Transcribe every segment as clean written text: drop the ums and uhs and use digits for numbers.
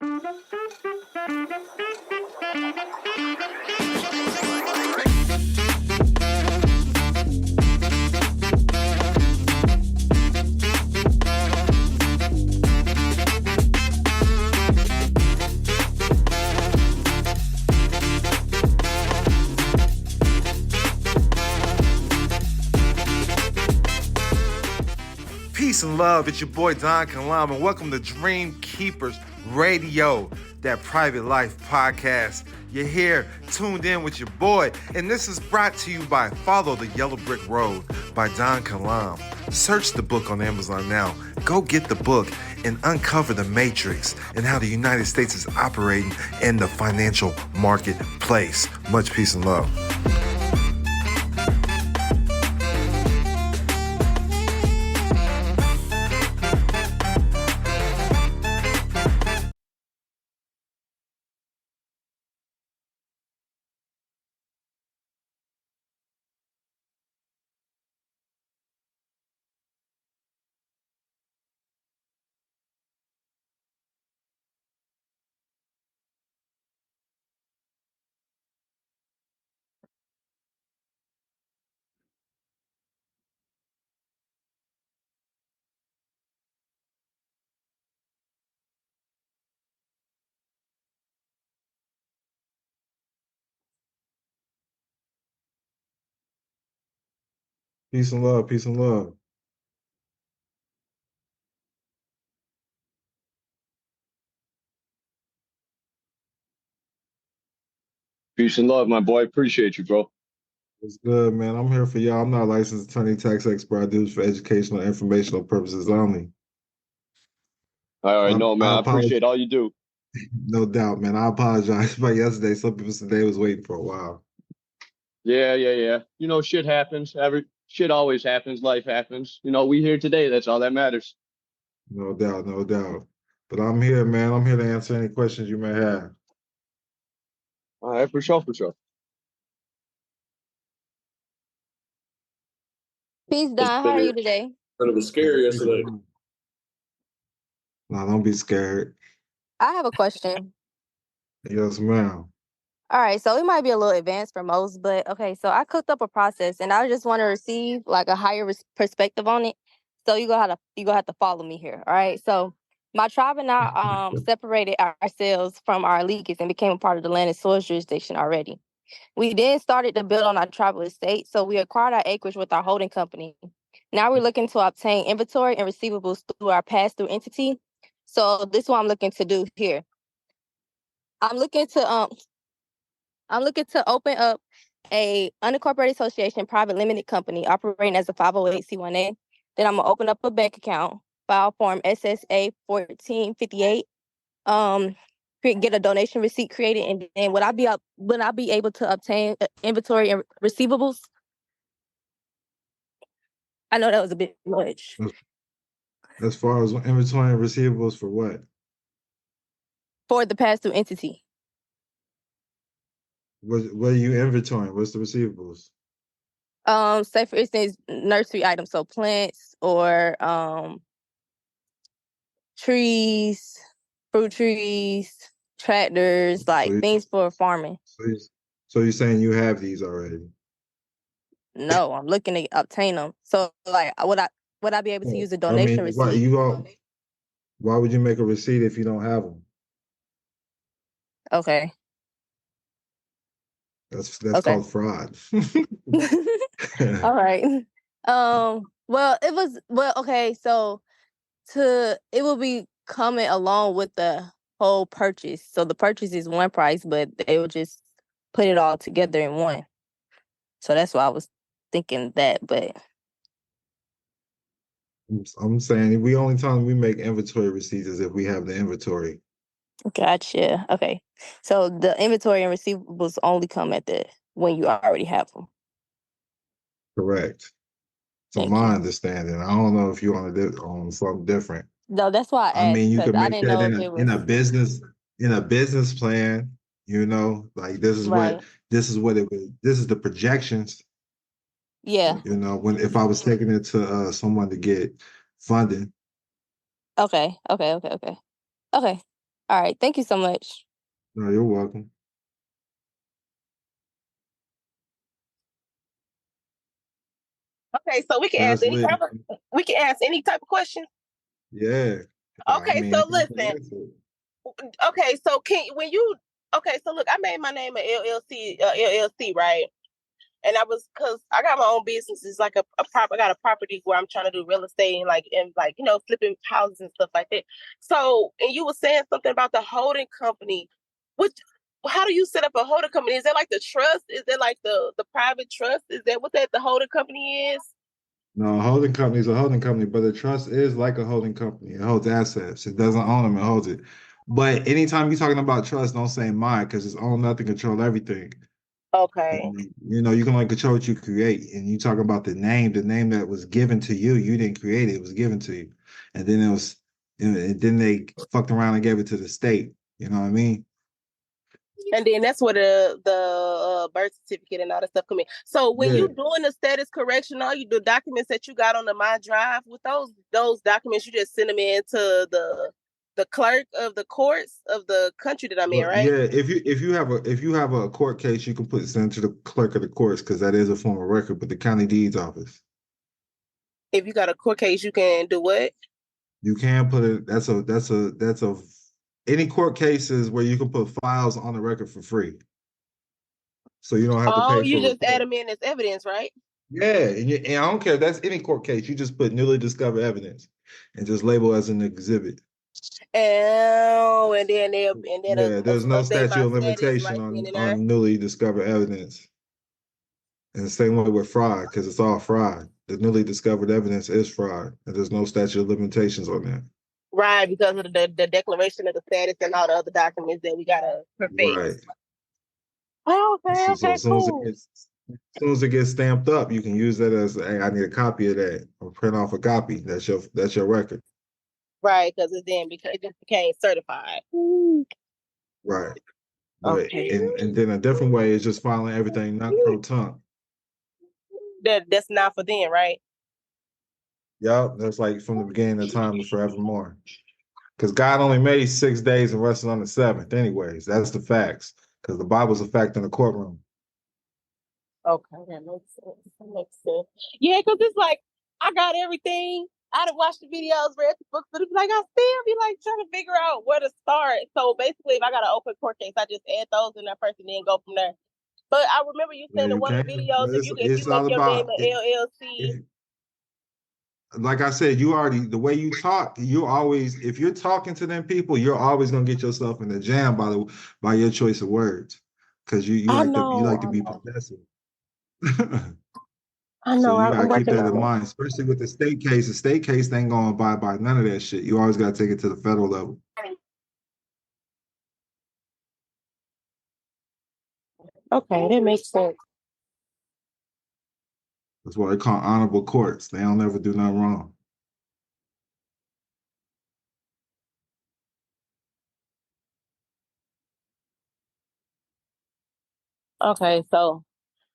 Peace and love, it's your boy Don Kilam, and welcome to Dream Keepers Radio, that private life podcast. You're here, tuned in with your boy, and this is brought to you by Follow the Yellow Brick Road by Don Kilam. Search the book on Amazon now. Go get the book and uncover the matrix and how the United States is operating in the financial marketplace. Much peace and love. Peace and love, peace and love. Peace and love, my boy. Appreciate you, bro. It's good, man. I'm here for y'all. I'm not a licensed attorney, tax expert. I do this for educational and informational purposes only. I already know, man. I appreciate all you do. No doubt, man. I apologize about yesterday. Some people said they was waiting for a while. Yeah. You know, shit happens. Shit always happens. Life happens. You know, we here today. That's all that matters. No doubt, no doubt. But I'm here, man. I'm here to answer any questions you may have. All right, for sure. Peace, Don. How are you today? Kind of a scary yesterday. No, don't be scared. I have a question. Yes, ma'am. All right, so it might be a little advanced for most, but okay, so I cooked up a process and I just want to receive like a higher perspective on it. So you're gonna have to follow me here. All right. So my tribe and I separated ourselves from our leaguers and became a part of the land and soil jurisdiction already. We then started to build on our tribal estate, so we acquired our acreage with our holding company. Now we're looking to obtain inventory and receivables through our pass-through entity. So this is what I'm looking to do here. I'm looking to open up a unincorporated association, private limited company operating as a 508c1a. Then I'm gonna open up a bank account, file form SSA 1458, get a donation receipt created, and then would I be able to obtain inventory and receivables? I know that was a bit much. As far as inventory and receivables for what? For the pass-through entity. What are you inventorying? What's the receivables? Say for instance, nursery items, so plants or trees, fruit trees, tractors, like things for farming. So you're saying you have these already? No, I'm looking to obtain them. So like, would I be able to use a donation receipt? Why would you make a receipt if you don't have them? Okay. That's called fraud. All right. Okay. So it will be coming along with the whole purchase. So the purchase is one price, but they will just put it all together in one. So that's why I was thinking that, but I'm saying we only time we make inventory receipts is if we have the inventory. Gotcha. Okay. So the inventory and receivables only come when you already have them. Correct. So my understanding, I don't know if you want to do on something different. No, that's why I asked. I mean, you can make that in a business plan. You know, like this is what the projections. Yeah. You know, if I was taking it to someone to get funding. Okay. All All right. Thank you so much. No, you're welcome. Okay, so we can ask That's any lit. type of question. Yeah. I Okay, mean, so if you can listen. answer it. Okay, so so look, I made my name an LLC, right? And because I got my own business. It's like I got a property where I'm trying to do real estate and flipping houses and stuff like that. So, and you were saying something about the holding company. How do you set up a holding company? Is that like the trust? Is that like the private trust? Is that what the holding company is? No, a holding company is a holding company, but a trust is like a holding company. It holds assets. It doesn't own them, it holds it. But anytime you're talking about trust, don't say mine because it's own nothing, control everything. Okay. And, you can only control what you create. And you talk about the name that was given to you. You didn't create it, it was given to you. And then and then they fucked around and gave it to the state. You know what I mean? And then that's where the birth certificate and all that stuff come in. So when you doing the status correction, all you the documents that you got on the My Drive, with those documents, you just send them in to the clerk of the courts of the country that I'm in, right? Yeah, if you have a court case, you can send to the clerk of the courts because that is a form of record, but the county deeds office. If you got a court case, you can do what? You can put it. That's a any court cases where you can put files on the record for free, so you don't have to pay for. You just add them in as evidence, right? Yeah, and I don't care if that's any court case. You just put newly discovered evidence, and just label as an exhibit. Oh, and then there's no statute of limitation right on newly discovered evidence. And the same way with fraud, because it's all fraud. The newly discovered evidence is fraud, and there's no statute of limitations on that. Right, because of the declaration of the status and all the other documents that we gotta perfect. Right. Oh, okay, So as soon as it gets stamped up, you can use that as, hey, I need a copy of that, or print off a copy. That's your record. Right, because it just became certified. Right. But Okay. and then a different way is just filing everything not pro tunc. That's not for them, right? Yep, that's like from the beginning of time to forevermore. Because God only made 6 days and rested on the seventh. Anyways, that's the facts. Because the Bible's a fact in the courtroom. Okay, that makes sense. Yeah, because it's like I got everything. I done watched the videos, read the books, but it's like I still be like trying to figure out where to start. So basically, if I got an open court case, I just add those in there first and then go from there. But I remember you saying in one of the videos, if you make your name an LLC. Like I said, the way you talk, if you're talking to them people, you're always gonna get yourself in a jam by your choice of words, because you like to be possessive. I know. So you I'm gotta keep that in working on mind, especially with the state case. The state case, they ain't gonna abide by none of that shit. You always gotta take it to the federal level. Okay, that makes sense. That's why they call honorable courts. They don't ever do nothing wrong. Okay, so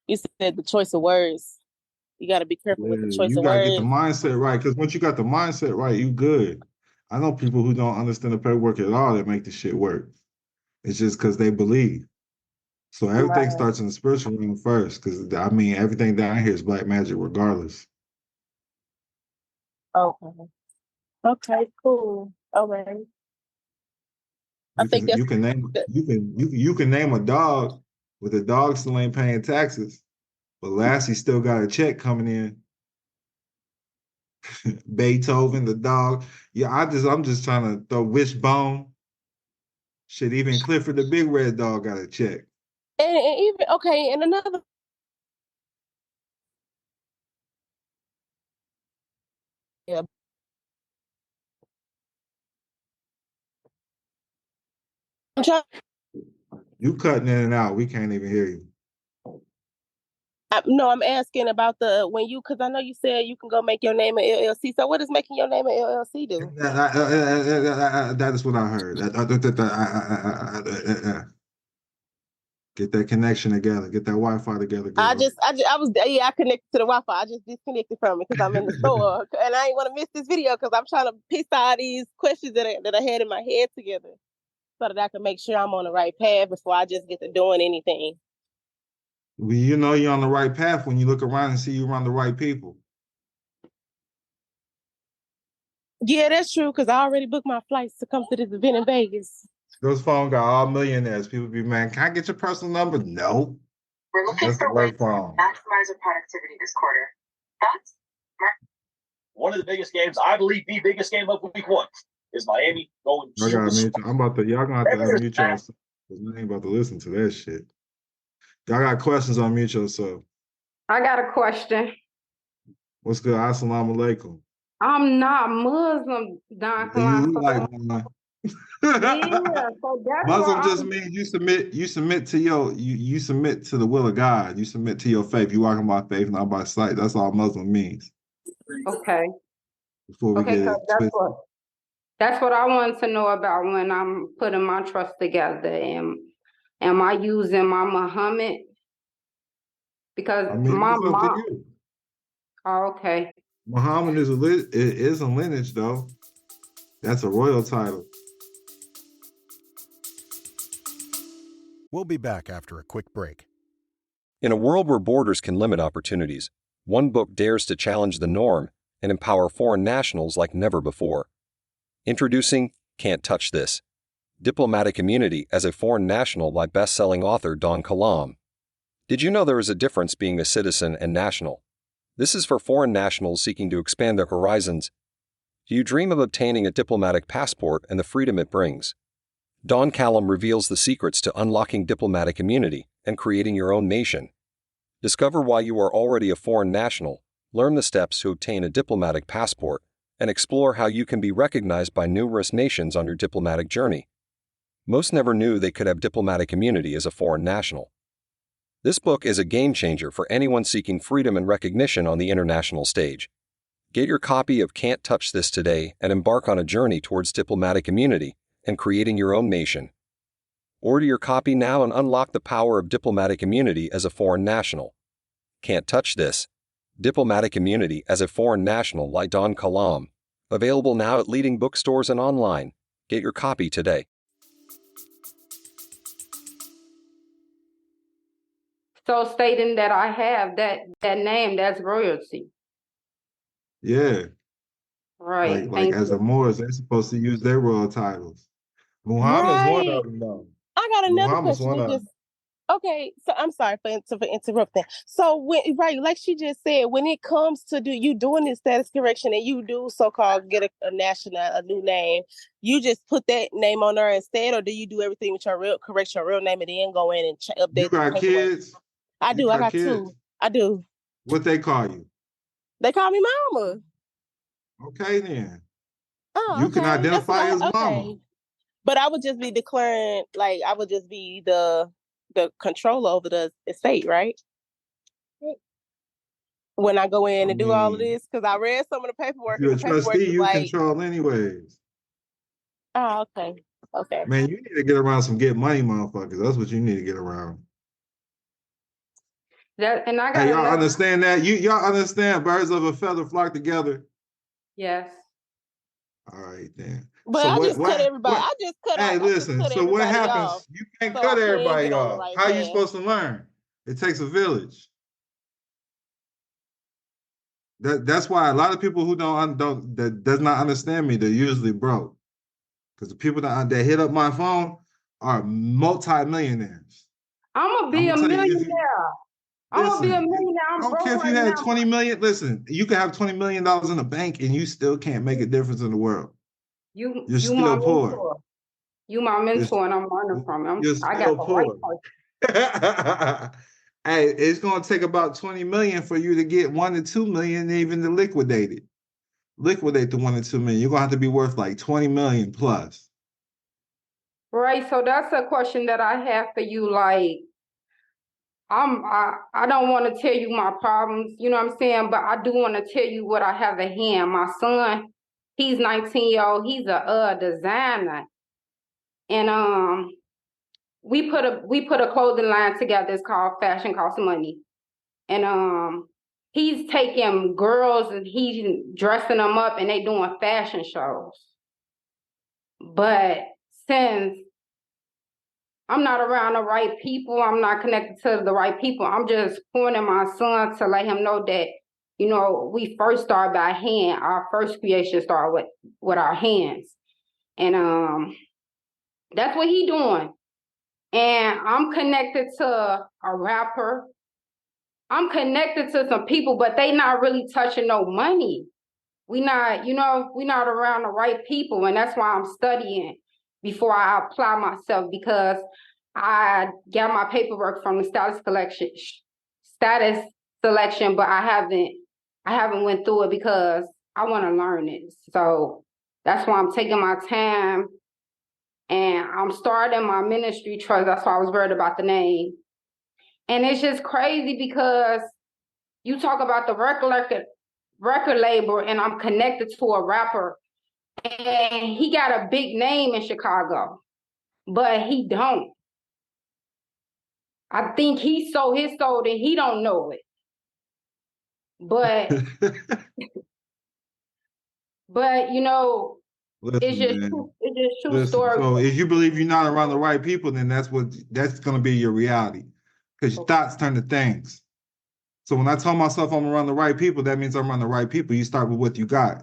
you said the choice of words. You got to be careful with the choice You of gotta words. get the mindset right, because once you got the mindset right, you good. I know people who don't understand the paperwork at all that make the shit work. It's just because they believe. So everything starts in the spiritual realm first, because I mean everything down here is black magic, regardless. Okay. Okay. Cool. Okay. You can name a dog, but the dog still ain't paying taxes. But Lassie still got a check coming in. Beethoven, the dog. Yeah, I'm just trying to throw Wishbone. Shit, even Clifford the big red dog got a check. And even okay, and another. Yeah. You cutting in and out. We can't even hear you. No, I'm asking about because I know you said you can go make your name an LLC. So what does making your name an LLC do? That is what I heard. Get that connection together. Get that Wi-Fi together. Girl. I connected to the Wi-Fi. I just disconnected from it because I'm in the store and I ain't want to miss this video because I'm trying to piece all these questions that I had in my head together. so that I can make sure I'm on the right path before I just get to doing anything. Well, you know you're on the right path when you look around and see you around the right people. Yeah, that's true, because I already booked my flights to come to this event in Vegas. Those phone got all millionaires. People be, man, can I get your personal number? No. We're looking That's the for work ways to phone. maximize our productivity this quarter. Thoughts? One of the biggest games, I believe the biggest game of week one, is Miami going I to gotta the mute you. Y'all gonna have to unmute yourself. Because we ain't about to listen to that shit. Y'all got questions, unmute yourself. I got a question. What's good? Assalamu alaikum. I'm not Muslim, Don You Kalan. look like one. Yeah, so that's Muslim why just means you submit to you submit to the will of God. You submit to your faith. You walking by faith, not by sight. That's all Muslim means. okay. Before we get it twisted. That's what I wanted to know about when I'm putting my trust together. Am I using my Muhammad? Because I mean, my it's up to mom. you. Oh, okay. Muhammad is a lineage though. That's a royal title. We'll be back after a quick break. In a world where borders can limit opportunities, one book dares to challenge the norm and empower foreign nationals like never before. Introducing Can't Touch This: Diplomatic Immunity as a Foreign National by best-selling author Don Kilam. Did you know there is a difference being a citizen and national? This is for foreign nationals seeking to expand their horizons. Do you dream of obtaining a diplomatic passport and the freedom it brings? Don Kilam reveals the secrets to unlocking diplomatic immunity and creating your own nation. Discover why you are already a foreign national, learn the steps to obtain a diplomatic passport, and explore how you can be recognized by numerous nations on your diplomatic journey. Most never knew they could have diplomatic immunity as a foreign national. This book is a game changer for anyone seeking freedom and recognition on the international stage. Get your copy of Can't Touch This today and embark on a journey towards diplomatic immunity and creating your own nation. Order your copy now and unlock the power of diplomatic immunity as a foreign national. Can't Touch This: Diplomatic Immunity as a Foreign National by Don Kilam. Available now at leading bookstores and online. Get your copy today. So stating that I have that name, that's royalty. Yeah. Right. Like as a Moors, they're supposed to use their royal titles. Muhammad's one of them though. I got another Muhammad's question. one of them. Okay, so I'm sorry for interrupting. So like she just said, when it comes to you doing this status correction and you do so-called get a new name, you just put that name on there instead, or do you do everything with correct your real name and then go in and update? You got kids? I do. I got kids? two. I do. What they call you? They call me mama. Okay then. Oh, you can identify as mama. But I would just be declaring, like, I would just be the controller over the estate, right? When I go in and do all of this, because I read some of the paperwork. You're a trustee, you control anyways. Oh, okay. Okay. Man, you need to get around some get money motherfuckers. That's what you need to get around. And I got hey, y'all understand that? Y'all understand birds of a feather flock together? Yes. All right then. But so I just cut everybody. I just cut. Hey, listen. So what happens? Off, you can't cut everybody off. Right How are you supposed to learn? It takes a village. That's why a lot of people who that does not understand me, they're usually broke. Because the people that hit up my phone are multi-millionaires. I'm gonna be a millionaire. I'm gonna be a millionaire. I don't care if you had 20 million. Listen, you can have $20 million in the bank and you still can't make a difference in the world. You're still poor. Mentor. You my mentor, and I'm learning from him. I got the poor. Right hey, it's gonna take about 20 million for you to get 1 to 2 million, even to liquidate it. Liquidate the 1 to 2 million. You're gonna have to be worth like 20 million plus. Right. So that's a question that I have for you. Like, I don't want to tell you my problems, you know what I'm saying? But I do want to tell you what I have at hand. My son, he's 19-year-old. He's a designer, and we put a clothing line together. It's called Fashion Costs Money, and he's taking girls and he's dressing them up, and they doing fashion shows. But since I'm not around the right people. I'm not connected to the right people. I'm just pointing my son to let him know that, you know, we first start by hand. Our first creation started with our hands. And that's what he doing. And I'm connected to a rapper. I'm connected to some people, but they not really touching no money. We not around the right people. And that's why I'm studying before I apply myself, because I got my paperwork from the status selection, but I haven't went through it because I want to learn it. So that's why I'm taking my time, and I'm starting my ministry trust. That's why I was worried about the name. And it's just crazy because you talk about the record label, and I'm connected to a rapper, and he got a big name in Chicago, but he don't. I think he sold his soul and he don't know it. But you know, it's just true story. So if you believe you're not around the right people, then that's gonna be your reality. Because your thoughts turn to things. So when I tell myself I'm around the right people, that means I'm around the right people. You start with what you got.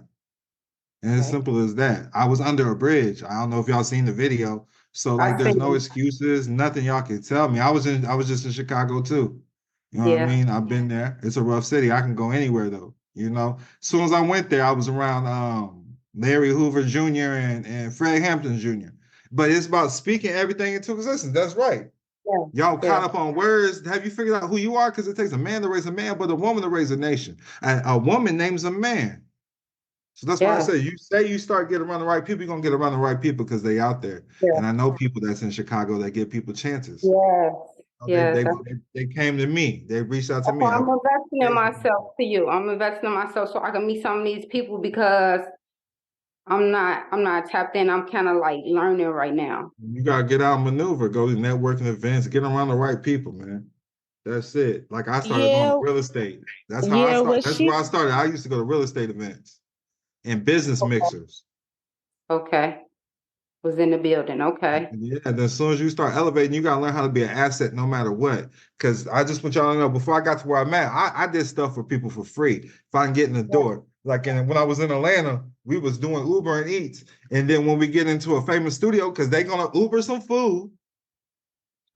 And as simple as that. I was under a bridge. I don't know if y'all seen the video. So like there's no excuses, nothing y'all can tell me. I was just in Chicago too. You know what I mean? I've been there. It's a rough city. I can go anywhere though. You know, as soon as I went there, I was around Larry Hoover Jr. and Fred Hampton Jr. But it's about speaking everything into existence. That's right. Y'all caught up on words. Have you figured out who you are? Because it takes a man to raise a man, but a woman to raise a nation. And a woman names a man. So that's why I say you start getting around the right people, you're gonna get around the right people because they out there. And I know people that's in Chicago that give people chances. They came to me. They reached out to me. I'm investing in myself to you. I'm investing in myself so I can meet some of these people, because I'm not tapped in. I'm kind of like learning right now. You gotta get out and maneuver, go to networking events, get around the right people, man. That's it. Like I started going to real estate. That's how I started. That's where I started. I used to go to real estate events and business mixers. Okay. Was in the building. Okay. Yeah, and as soon as you start elevating, you gotta learn how to be an asset no matter what. Because I just want y'all to know, before I got to where I'm at, I did stuff for people for free if I can get in the door. Like when I was in Atlanta, we was doing Uber and Eats. And then when we get into a famous studio, because they gonna Uber some food.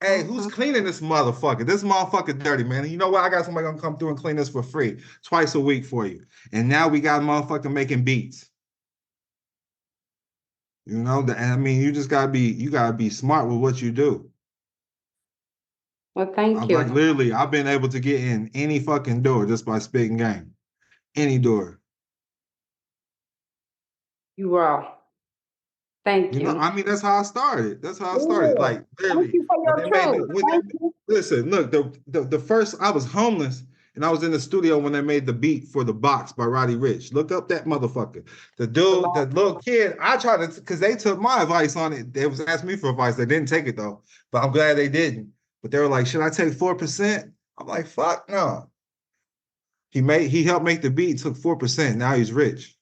Hey, who's cleaning this motherfucker? This motherfucker dirty, man. And you know what? I got somebody gonna come through and clean this for free twice a week for you. And now we got a motherfucker making beats. You know, I mean, you just gotta be smart with what you do. Well, thank you. Like literally, I've been able to get in any fucking door just by spitting game. Any door. You are. Thank you. You know, I mean, that's how I started. That's how I started. Like literally. Thank you for your truth. Listen, look, the first I was homeless. And I was in the studio when they made the beat for The Box by Roddy Ricch. Look up that motherfucker. The dude, the little kid, I tried to, because they took my advice on it. They was asking me for advice. They didn't take it though. But I'm glad they didn't. But they were like, should I take 4%? I'm like, fuck no. He helped make the beat, took 4%. Now he's rich.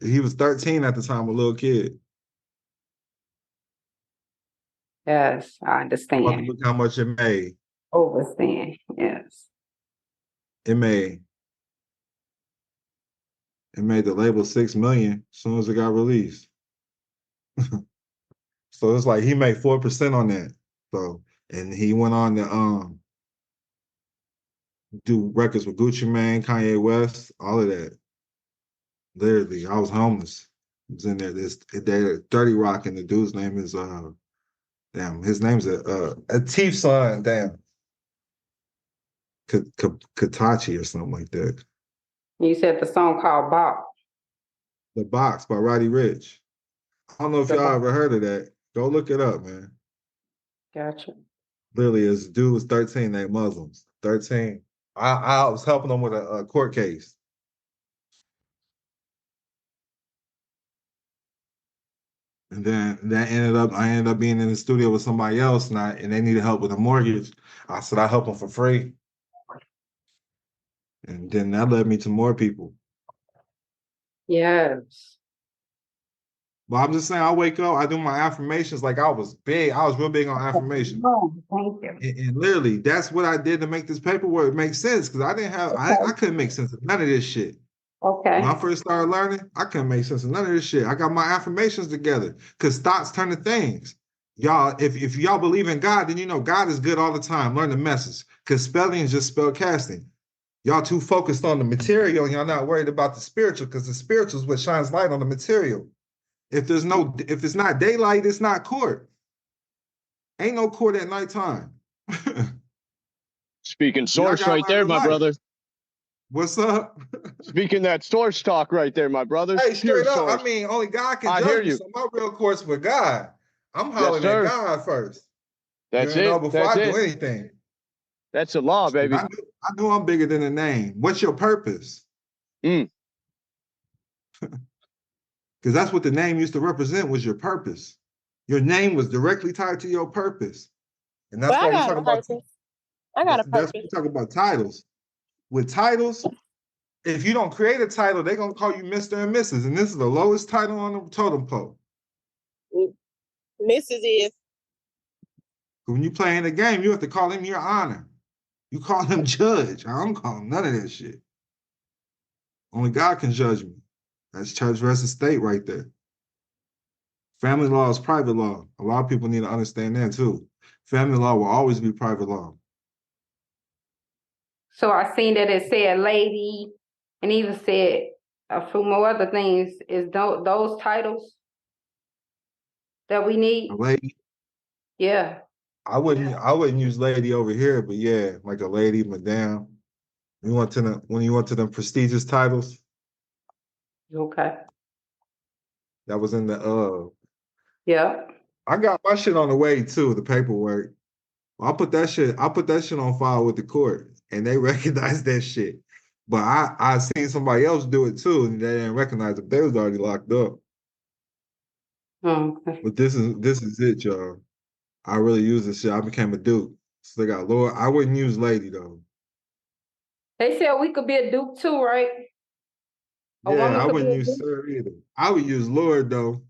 He was 13 at the time, a little kid. Yes, I understand. Look how much it made. Overstand, yes. It made the label $6 million as soon as it got released. So it's like he made 4% on that. So, and he went on to do records with Gucci Mane, Kanye West, all of that. Literally, I was homeless. I was in there. They're 30 Rock, and the dude's name is his name's a Chief son, damn. Katachi or something like that. You said the song called Bop. The Box by Roddy Ricch. I don't know if y'all ever heard of that. Go look it up, man. Gotcha. Literally, this dude was 13, they Muslims. 13. I was helping them with a court case. And then I ended up being in the studio with somebody else, and they needed help with a mortgage. I said I help them for free. And then that led me to more people. Yes. But I'm just saying, I wake up, I do my affirmations like I was big. I was real big on affirmations. Oh, thank you. And literally, that's what I did to make this paperwork make sense. Because I couldn't make sense of none of this shit. Okay. When I first started learning, I couldn't make sense of none of this shit. I got my affirmations together because thoughts turn to things. Y'all, if y'all believe in God, then you know God is good all the time. Learn the message. Because spelling is just spell casting. Y'all too focused on the material and y'all not worried about the spiritual, because the spiritual is what shines light on the material. If it's not daylight, it's not court. Ain't no court at nighttime. Speaking source right there, my brother. What's up? Speaking that source talk right there, my brother. Hey, straight up. I mean, only God can judge me. So my real court's with God. I'm hollering at God first. That's you it. know, before That's I it. do anything. That's the law, baby. I know I'm bigger than a name. What's your purpose? Because that's what the name used to represent, was your purpose. Your name was directly tied to your purpose. And that's why we talk about that's what we talk about titles. With titles, if you don't create a title, they're gonna call you Mr. and Mrs. And this is the lowest title on the totem pole. Mrs. is. When you play in a game, you have to call him your honor. You call him judge. I don't call him none of that shit. Only God can judge me. That's church versus state right there. Family law is private law. A lot of people need to understand that too. Family law will always be private law. So I seen that it said lady, and even said a few more other things. Is those titles that we need? A lady? Yeah. I wouldn't use lady over here, but yeah, like a lady, madame. When you went to them prestigious titles. Okay. That was in the Yeah. I got my shit on the way too, the paperwork. I put that shit on file with the court, and they recognize that shit. But I seen somebody else do it too, and they didn't recognize it. They was already locked up. Okay. But this is it, y'all. I really use this shit. I became a duke. So they got Lord. I wouldn't use lady though. They said we could be a duke too, right? Yeah, I wouldn't use sir either. I would use Lord though.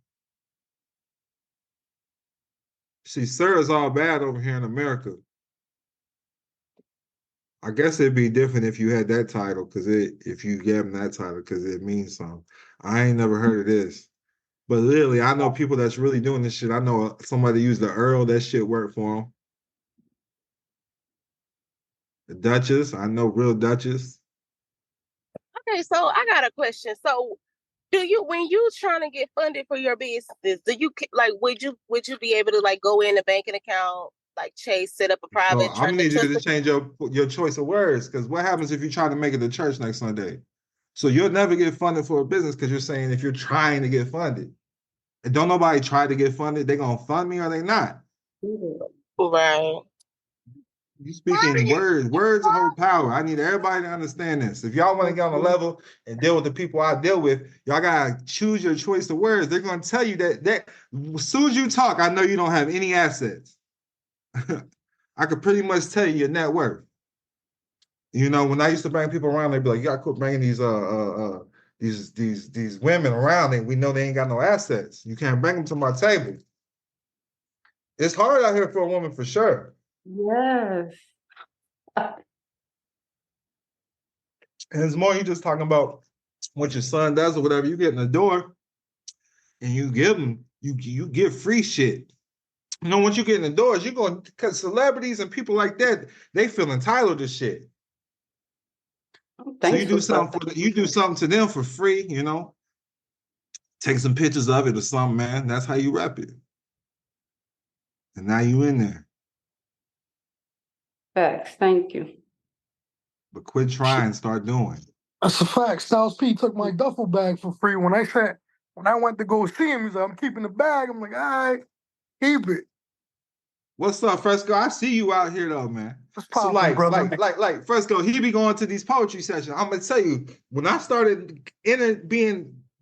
See, sir is all bad over here in America. I guess it'd be different if you had that title, if you gave them that title, because it means something. I ain't never heard of this. But literally, I know people that's really doing this shit. I know somebody used the Earl, that shit worked for them. The Duchess, I know real Duchess. Okay, so I got a question. So when you trying to get funded for your business, would you be able to like go in a banking account, like Chase, set up a private? So I'm gonna need you to change your choice of words, because what happens if you try to make it to church next Sunday? So you'll never get funded for a business, because you're saying if you're trying to get funded. And don't nobody try to get funded, they gonna fund me or they not. Right. You speaking words hold power. I need everybody to understand this. If y'all want to get on the level and deal with the people I deal with, y'all gotta choose your choice of words. They're gonna tell you that as soon as you talk, I know you don't have any assets. I could pretty much tell you your net worth. You know, when I used to bring people around, they'd be like, "You gotta quit bringing these women around, and we know they ain't got no assets. You can't bring them to my table." It's hard out here for a woman, for sure. Yes. And it's more you just talking about what your son does or whatever. You get in the door and you give them, you give free shit. You know, once you get in the doors, you're going, because celebrities and people like that, they feel entitled to shit. So you do something to them for free, you know. Take some pictures of it or something, man. That's how you rep it. And now you in there. Facts. Thank you. But quit trying, start doing. That's a fact. Styles P took my duffel bag for free. When I went to go see him, he's like, "I'm keeping the bag." I'm like, "All right, keep it." What's up, Fresco? I see you out here though, man. So brother. like Fresco, he be going to these poetry sessions. I'm gonna tell you, when I started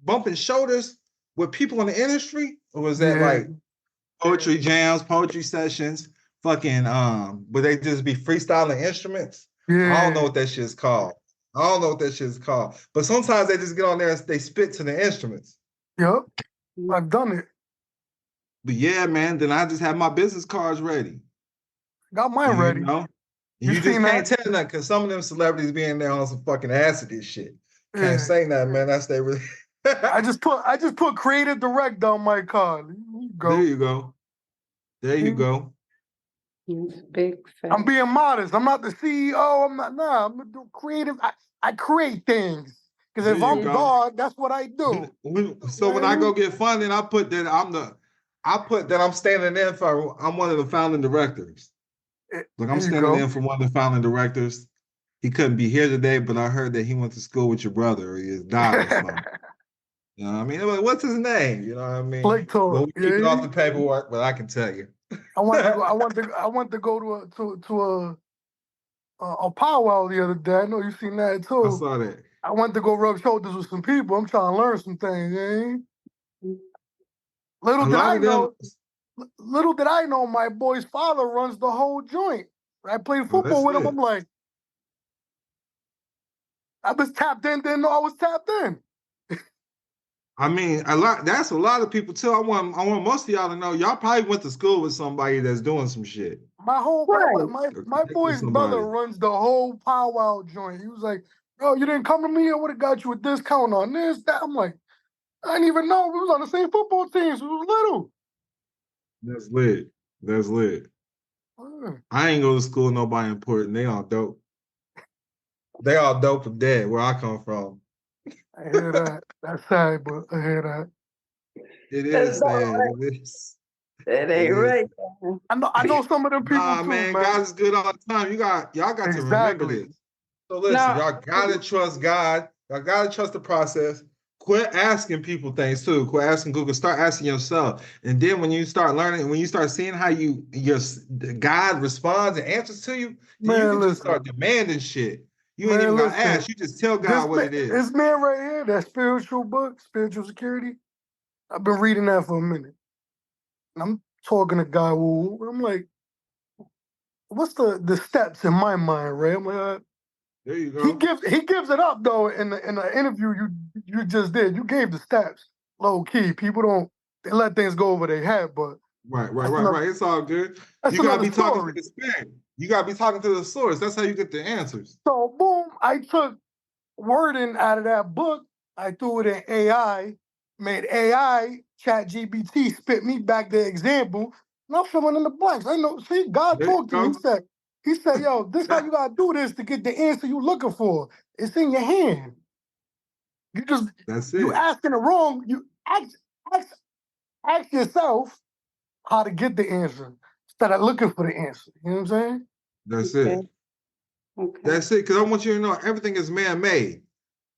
bumping shoulders with people in the industry, or was that like poetry jams, poetry sessions, fucking where they just be freestyling instruments? I don't know what that shit's called. But sometimes they just get on there and they spit to the instruments. Yep. I've done it. But yeah, man, then I just have my business cards ready. Got mine You ready. know? You You just seen can't that? tell nothing because some of them celebrities be in there on some fucking acid and shit. Can't Yeah. say nothing, man. That's they really. I just put creative direct on my card. There you go. There you go. Big I'm being modest. I'm not the CEO. I'm not. Nah. I'm creative. I create things because if There you I'm go. God, that's what I do. So when I go get funding, I put that I'm standing in for. I'm one of the founding directors. Like I'm standing in for one of the founding directors. He couldn't be here today, but I heard that he went to school with your brother or his daughter or something. You know what I mean? What's his name? You know what I mean? Well, we keep it off the paperwork, but I can tell you. I want to go to a powwow the other day. I know you seen that too. I saw that. I went to go rub shoulders with some people. I'm trying to learn some things. Little did I know, my boy's father runs the whole joint. I played football with him. I'm like, I was tapped in, didn't know I was tapped in. I mean, that's a lot of people too. I want most of y'all to know y'all probably went to school with somebody that's doing some shit. My boy's brother runs the whole powwow joint. He was like, "Bro, you didn't come to me. I would have got you a discount on this, that." I'm like, I didn't even know we was on the same football team. So we was little. That's lit. That's lit. I ain't go to school with nobody important. They all dope. They all dope for dead where I come from. I hear that. That's sad, but I hear that. It is sad. Right. It is. That ain't right. I know some of them people too, man. God is good all the time. Y'all got to remember this. So listen, y'all gotta trust God. Y'all gotta trust the process. Quit asking people things too. Quit asking Google. Start asking yourself. And then when you start learning, when you start seeing how God responds and answers to you, then you can just start demanding shit. You ain't even gotta ask. You just tell God what it is. This man right here, that spiritual book, Spiritual Security, I've been reading that for a minute. And I'm talking to God. I'm like, what's the steps in my mind, right? I'm like, there you go. He gives it up though in the interview you just did. You gave the steps low key. People they let things go over their head, but right. It's all good. You gotta be talking to the spirit. You gotta be talking to the source. That's how you get the answers. So boom, I took wording out of that book. I threw it in AI, made AI ChatGPT spit me back the example, and I'm filling in the blanks. I know. See, God talked to me. He said, "Yo, this how you gotta do this to get the answer you looking for. It's in your hand. You asking it wrong. You ask yourself how to get the answer instead of looking for the answer. You know what I'm saying? That's it. Okay. That's it. Because I want you to know everything is man-made.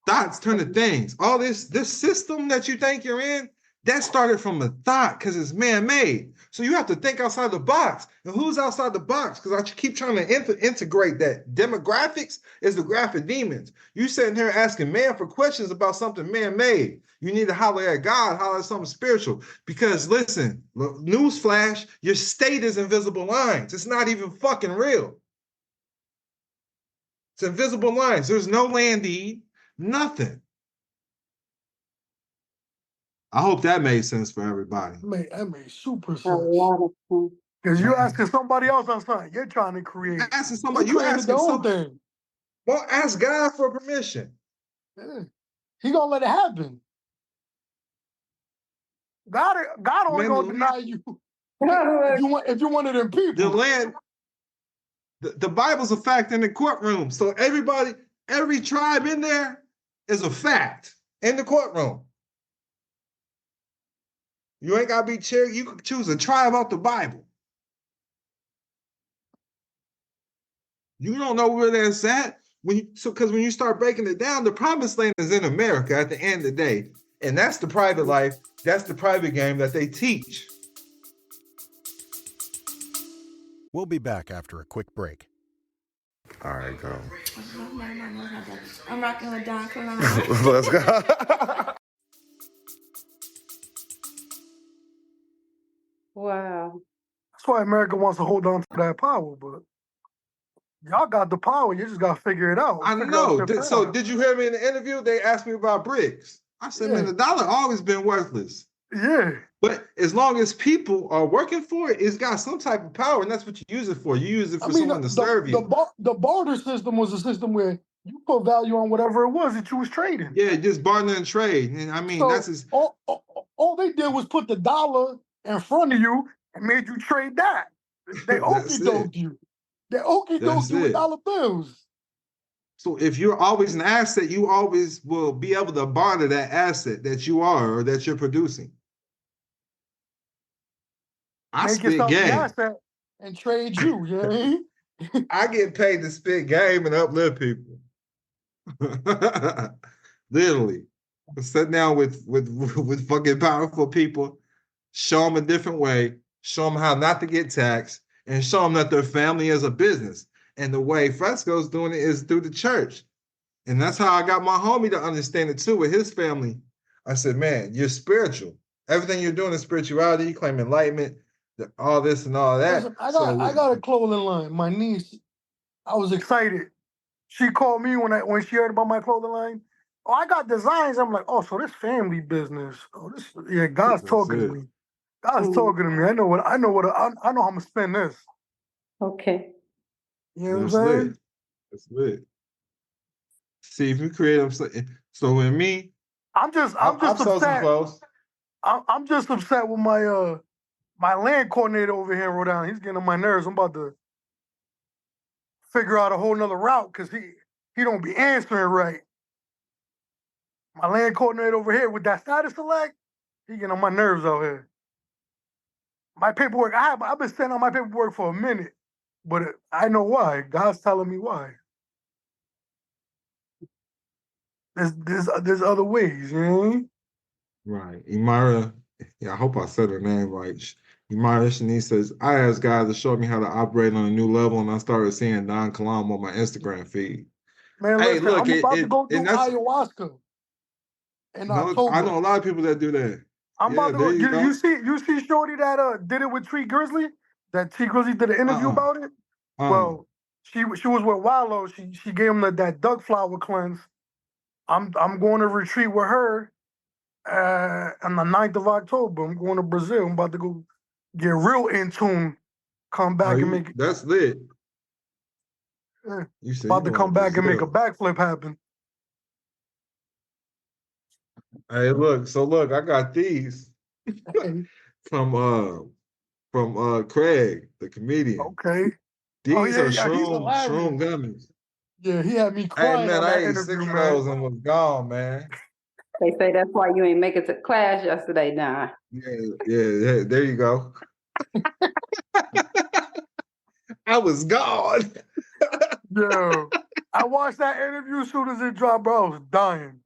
Thoughts turn to things. All this system that you think you're in, that started from a thought because it's man-made. So you have to think outside the box. And who's outside the box? Because I keep trying to integrate that. Demographics is the graphic demons. You sitting here asking man for questions about something man-made. You need to holler at God, holler at something spiritual. Because listen, newsflash, your state is invisible lines. It's not even fucking real. It's invisible lines. There's no land deed, nothing. I hope that made sense for everybody. That made super sense. A lot of sense. Because you're asking somebody else on something. You're trying to create. Asking somebody, you asking something. Well, ask God for permission. Yeah. He gonna let it happen. God only gonna deny you if you one of them people. The land, the Bible's a fact in the courtroom. So every tribe in there is a fact in the courtroom. You ain't gotta be cheered. You can choose a tribe out the Bible. You don't know where that's at because when you start breaking it down, the promised land is in America at the end of the day, and that's the private life. That's the private game that they teach. We'll be back after a quick break. All right, go. I'm rocking with Don Kilam. Let's go. Wow. That's why America wants to hold on to that power, but y'all got the power. You just got to figure it out. I know. So did you hear me in the interview? They asked me about bricks. I said, man, the dollar always been worthless. Yeah. But as long as people are working for it, it's got some type of power, and that's what you use it for. You use it I for mean, someone to serve you. the barter system was a system where you put value on whatever it was that you was trading. Yeah, just barter and trade. And I mean, So that's just all they did was put the dollar in front of you and made you trade that. They that's okey it. doked you. They okey That's doked you with it. dollar bills. So if you're always an asset, you always will be able to barter that asset that you are or that you're producing. I Make spit yourself the game. asset and trade you. You know what I mean? I get paid to spit game and uplift people. Literally. Sit down with fucking powerful people, show them a different way, show them how not to get taxed, and show them that their family is a business. And the way Fresco's doing it is through the church. And that's how I got my homie to understand it too with his family. I said, man, you're spiritual. Everything you're doing is spirituality. You claim enlightenment, all this and all that. Listen, I got a clothing line. My niece, I was excited. She called me when she heard about my clothing line. Oh, I got designs. I'm like, oh, so this family business. Oh, this God's talking to me. God's talking to me. I know how I'm gonna spend this. Okay. You know That's what I'm saying? lit. That's lit. See if you create them. So with me, I'm just upset. I'm just upset with my land coordinator over here in Rhode Island. He's getting on my nerves. I'm about to figure out a whole nother route because he don't be answering right. My land coordinator over here with that status select, he getting on my nerves out here. My paperwork, I've been sending out my paperwork for a minute, but I know why. God's telling me why. There's other ways, you know what I mean? Right. Imara, I hope I said her name right. Imara Shanice says, I asked God to show me how to operate on a new level, and I started seeing Don Kilam on my Instagram feed. Man, Hey, listen, look, I'm about to go do and that's ayahuasca in no, October. I know a lot of people that do that. I'm Yeah, about to there go. you go. You see Shorty that did it with Tree Grizzly? That Tree Grizzly did an interview about it? Well, she was with Wallow. She gave him that duck flower cleanse. I'm going to retreat with her on the 9th of October. I'm going to Brazil. I'm about to go get real in tune. Come back and make it. That's lit. Yeah. You said About to you come back and make a Brazil. backflip happen. Hey, look, I got these from Craig, the comedian. Okay. These are he's hilarious. shroom gummies. Yeah, he had me Hey crying man, on I that ate interview, 6 of man. those and was gone, man. They say that's why you ain't make it to class yesterday, Don. Yeah, there you go. I was gone. Yo, I watched that interview as soon as it dropped, bro. I was dying.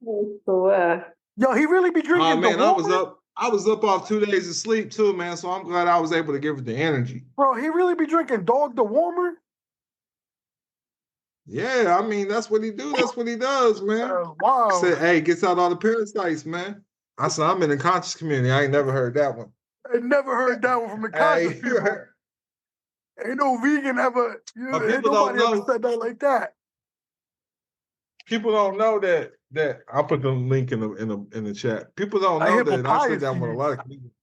So, Yo, he really be drinking Oh man, the I was up off 2 days of sleep too, man. So I'm glad I was able to give it the energy. Bro, he really be drinking Dog the Warmer? Yeah, I mean that's what he do. That's what he does, man. Wow. Said, hey, gets out all the parasites, man. I said, I'm in the conscious community. I ain't never heard that one. I never heard that one from the conscious people. Ain't no vegan ever, ain't nobody ever said that like that. People don't know that I'll put the link in the chat. People don't know that I said that with a lot of comedians.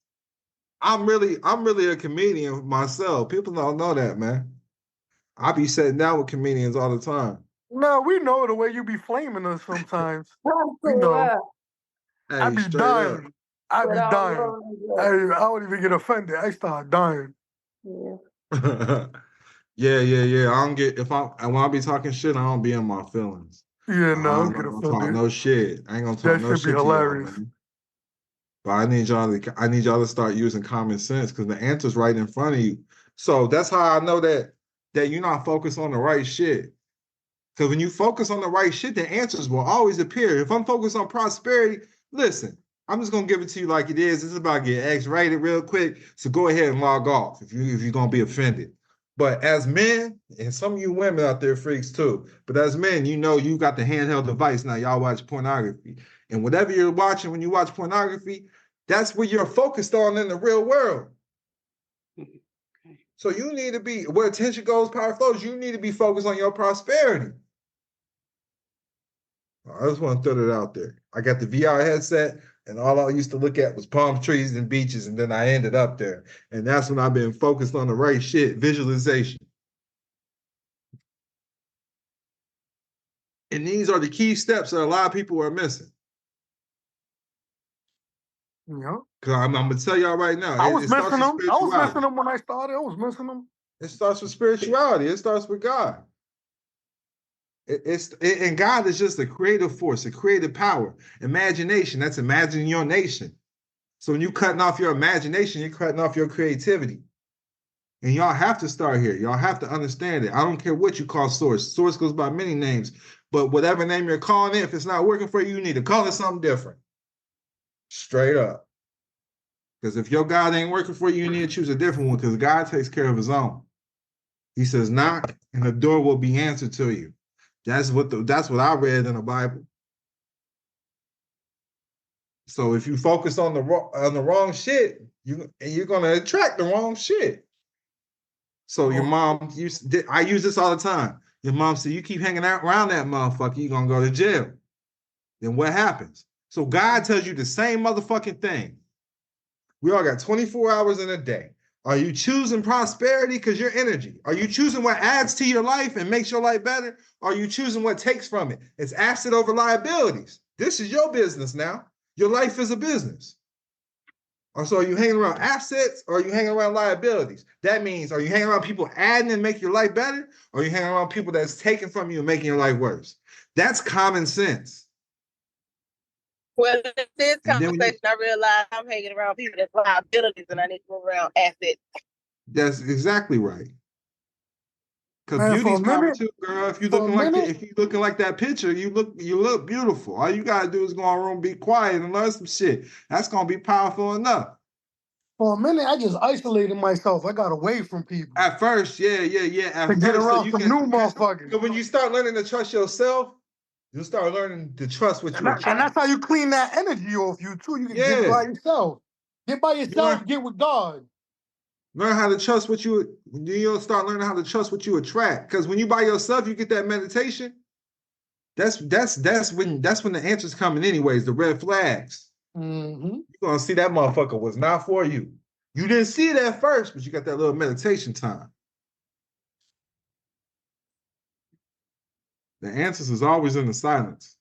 I'm really a comedian myself. People don't know that, man. I be sitting down with comedians all the time. No, we know the way you be flaming us sometimes. We know. Hey, I be dying. I be dying. I don't even get offended. I start dying. Yeah. Yeah. I don't get when I be talking shit, I don't be in my feelings. Yeah, no, I I'm don't get not gonna talk offended. no shit. I ain't gonna talk That no should be shit to y'all, hilarious. man. But I need y'all to start using common sense because the answer's right in front of you. So that's how I know that you're not focused on the right shit. Because when you focus on the right shit, the answers will always appear. If I'm focused on prosperity, listen, I'm just gonna give it to you like it is. This is about to get X-rated real quick. So go ahead and log off if you're gonna be offended. But as men, and some of you women out there freaks too, but as men, you know you got the handheld device now. Y'all watch pornography. And whatever you're watching when you watch pornography, that's what you're focused on in the real world. So you need to be, where attention goes, power flows, you need to be focused on your prosperity. I just want to throw that out there. I got the VR headset, And all I used to look at was palm trees and beaches, and then I ended up there. And that's when I've been focused on the right shit, visualization. And these are the key steps that a lot of people are missing. Yeah. Because I'm going to tell y'all right now. I was missing them. I was missing them when I started. I was missing them. It starts with spirituality. It starts with God. And God is just a creative force, a creative power. Imagination, that's imagining your nation. So when you're cutting off your imagination, you're cutting off your creativity. And y'all have to start here. Y'all have to understand it. I don't care what you call source. Source goes by many names. But whatever name you're calling it, if it's not working for you, you need to call it something different. Straight up. Because if your God ain't working for you, you need to choose a different one because God takes care of his own. He says, knock, and the door will be answered to you. That's what I read in the Bible. So if you focus on the wrong shit, you're gonna attract the wrong shit. So your mom, I use this all the time. Your mom said, you keep hanging out around that motherfucker, you're gonna go to jail. Then what happens? So God tells you the same motherfucking thing. We all got 24 hours in a day. Are you choosing prosperity because your energy? Are you choosing what adds to your life and makes your life better? Or are you choosing what takes from it? It's asset over liabilities. This is your business now. Your life is a business. Or so are you hanging around assets or are you hanging around liabilities? That means, are you hanging around people adding and making your life better? Or are you hanging around people that's taking from you and making your life worse? That's common sense. Well, in this conversation, I realize I'm hanging around people that's liabilities and I need to move around assets. That's exactly right. Because beauty's power too, girl. If you looking like that picture, you look beautiful. All you gotta do is go in a room, be quiet, and learn some shit. That's gonna be powerful enough. For a minute, I just isolated myself. I got away from people. At first, yeah. To get around some new motherfuckers. But when you start learning to trust yourself, you'll start learning to trust what you attract. And that's how you clean that energy off you too. You can get by yourself. Get by yourself, get with God. Learn how to trust what you'll start learning how to trust what you attract. Because when you by yourself, you get that meditation. That's when the answers coming anyways, the red flags. Mm-hmm. You're gonna see that motherfucker was not for you. You didn't see it at first, but you got that little meditation time. The answers is always in the silence.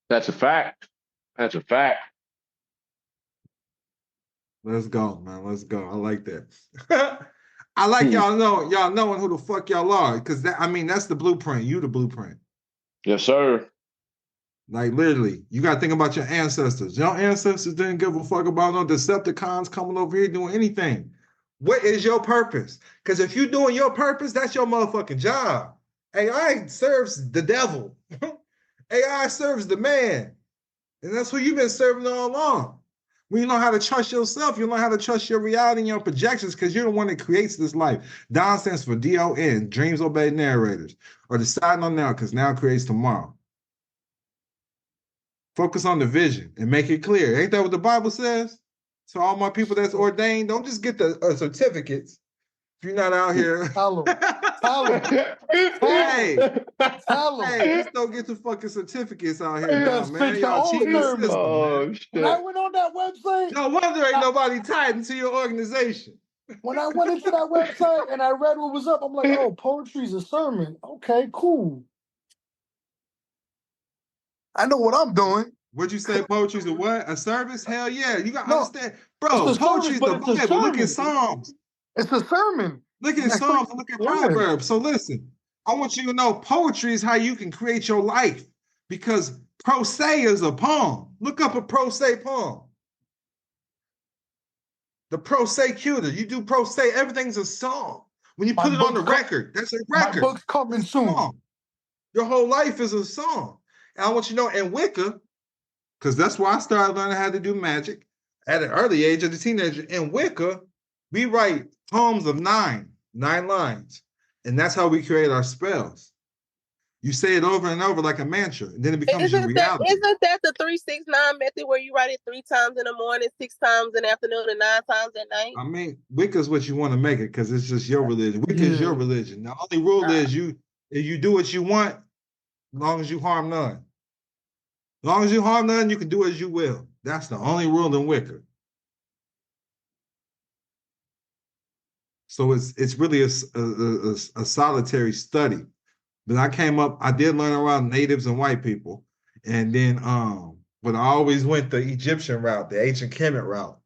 That's a fact. That's a fact. Let's go, man. Let's go. I like that. I like y'all knowing who the fuck y'all are, because that's the blueprint. You the blueprint. Yes, sir. Like literally, you gotta think about your ancestors. Your ancestors didn't give a fuck about no Decepticons coming over here doing anything. What is your purpose? Because if you're doing your purpose, that's your motherfucking job. AI serves the devil. AI serves the man. And that's who you've been serving all along. When you know how to trust yourself, you learn how to trust your reality and your projections because you're the one that creates this life. DON stands for DON, Dreams Obey Narrators, or deciding on now because now creates tomorrow. Focus on the vision and make it clear. Ain't that what the Bible says? So all my people that's ordained, don't just get the certificates. If you're not out here. Tell them. Hey, just don't get the fucking certificates out here now, man. Y'all cheating the system, man. Shit. When I went on that website. No wonder ain't nobody tied into your organization. When I went into that website and I read what was up, I'm like, oh, poetry's a sermon. Okay, cool. I know what I'm doing. What'd you say? Poetry's a what? A service? Hell yeah. You got to understand. Bro, poetry's the Bible. Look at Psalms. It's a sermon. Look at Psalms. Look at Proverbs. So listen, I want you to know poetry is how you can create your life because prose is a poem. Look up a prose poem. The prosecutor. You do prose, everything's a song. When you put it on the record, that's a record. My book's coming soon. Your whole life is a song. And I want you to know, in Wicca, because that's why I started learning how to do magic at an early age as a teenager. In Wicca, we write poems of nine lines. And that's how we create our spells. You say it over and over like a mantra, and then it becomes your reality. Isn't that the 3-6-9 method where you write it 3 times in the morning, 6 times in the afternoon, and 9 times at night? I mean, Wicca's what you want to make it because it's just your religion. Wicca is your religion. The only rule is you do what you want as long as you harm none. As long as you harm none, you can do as you will. That's the only rule in Wicca. So it's really a solitary study. But I came up, I did learn around natives and white people. And then but I always went the Egyptian route, the ancient Kemet route.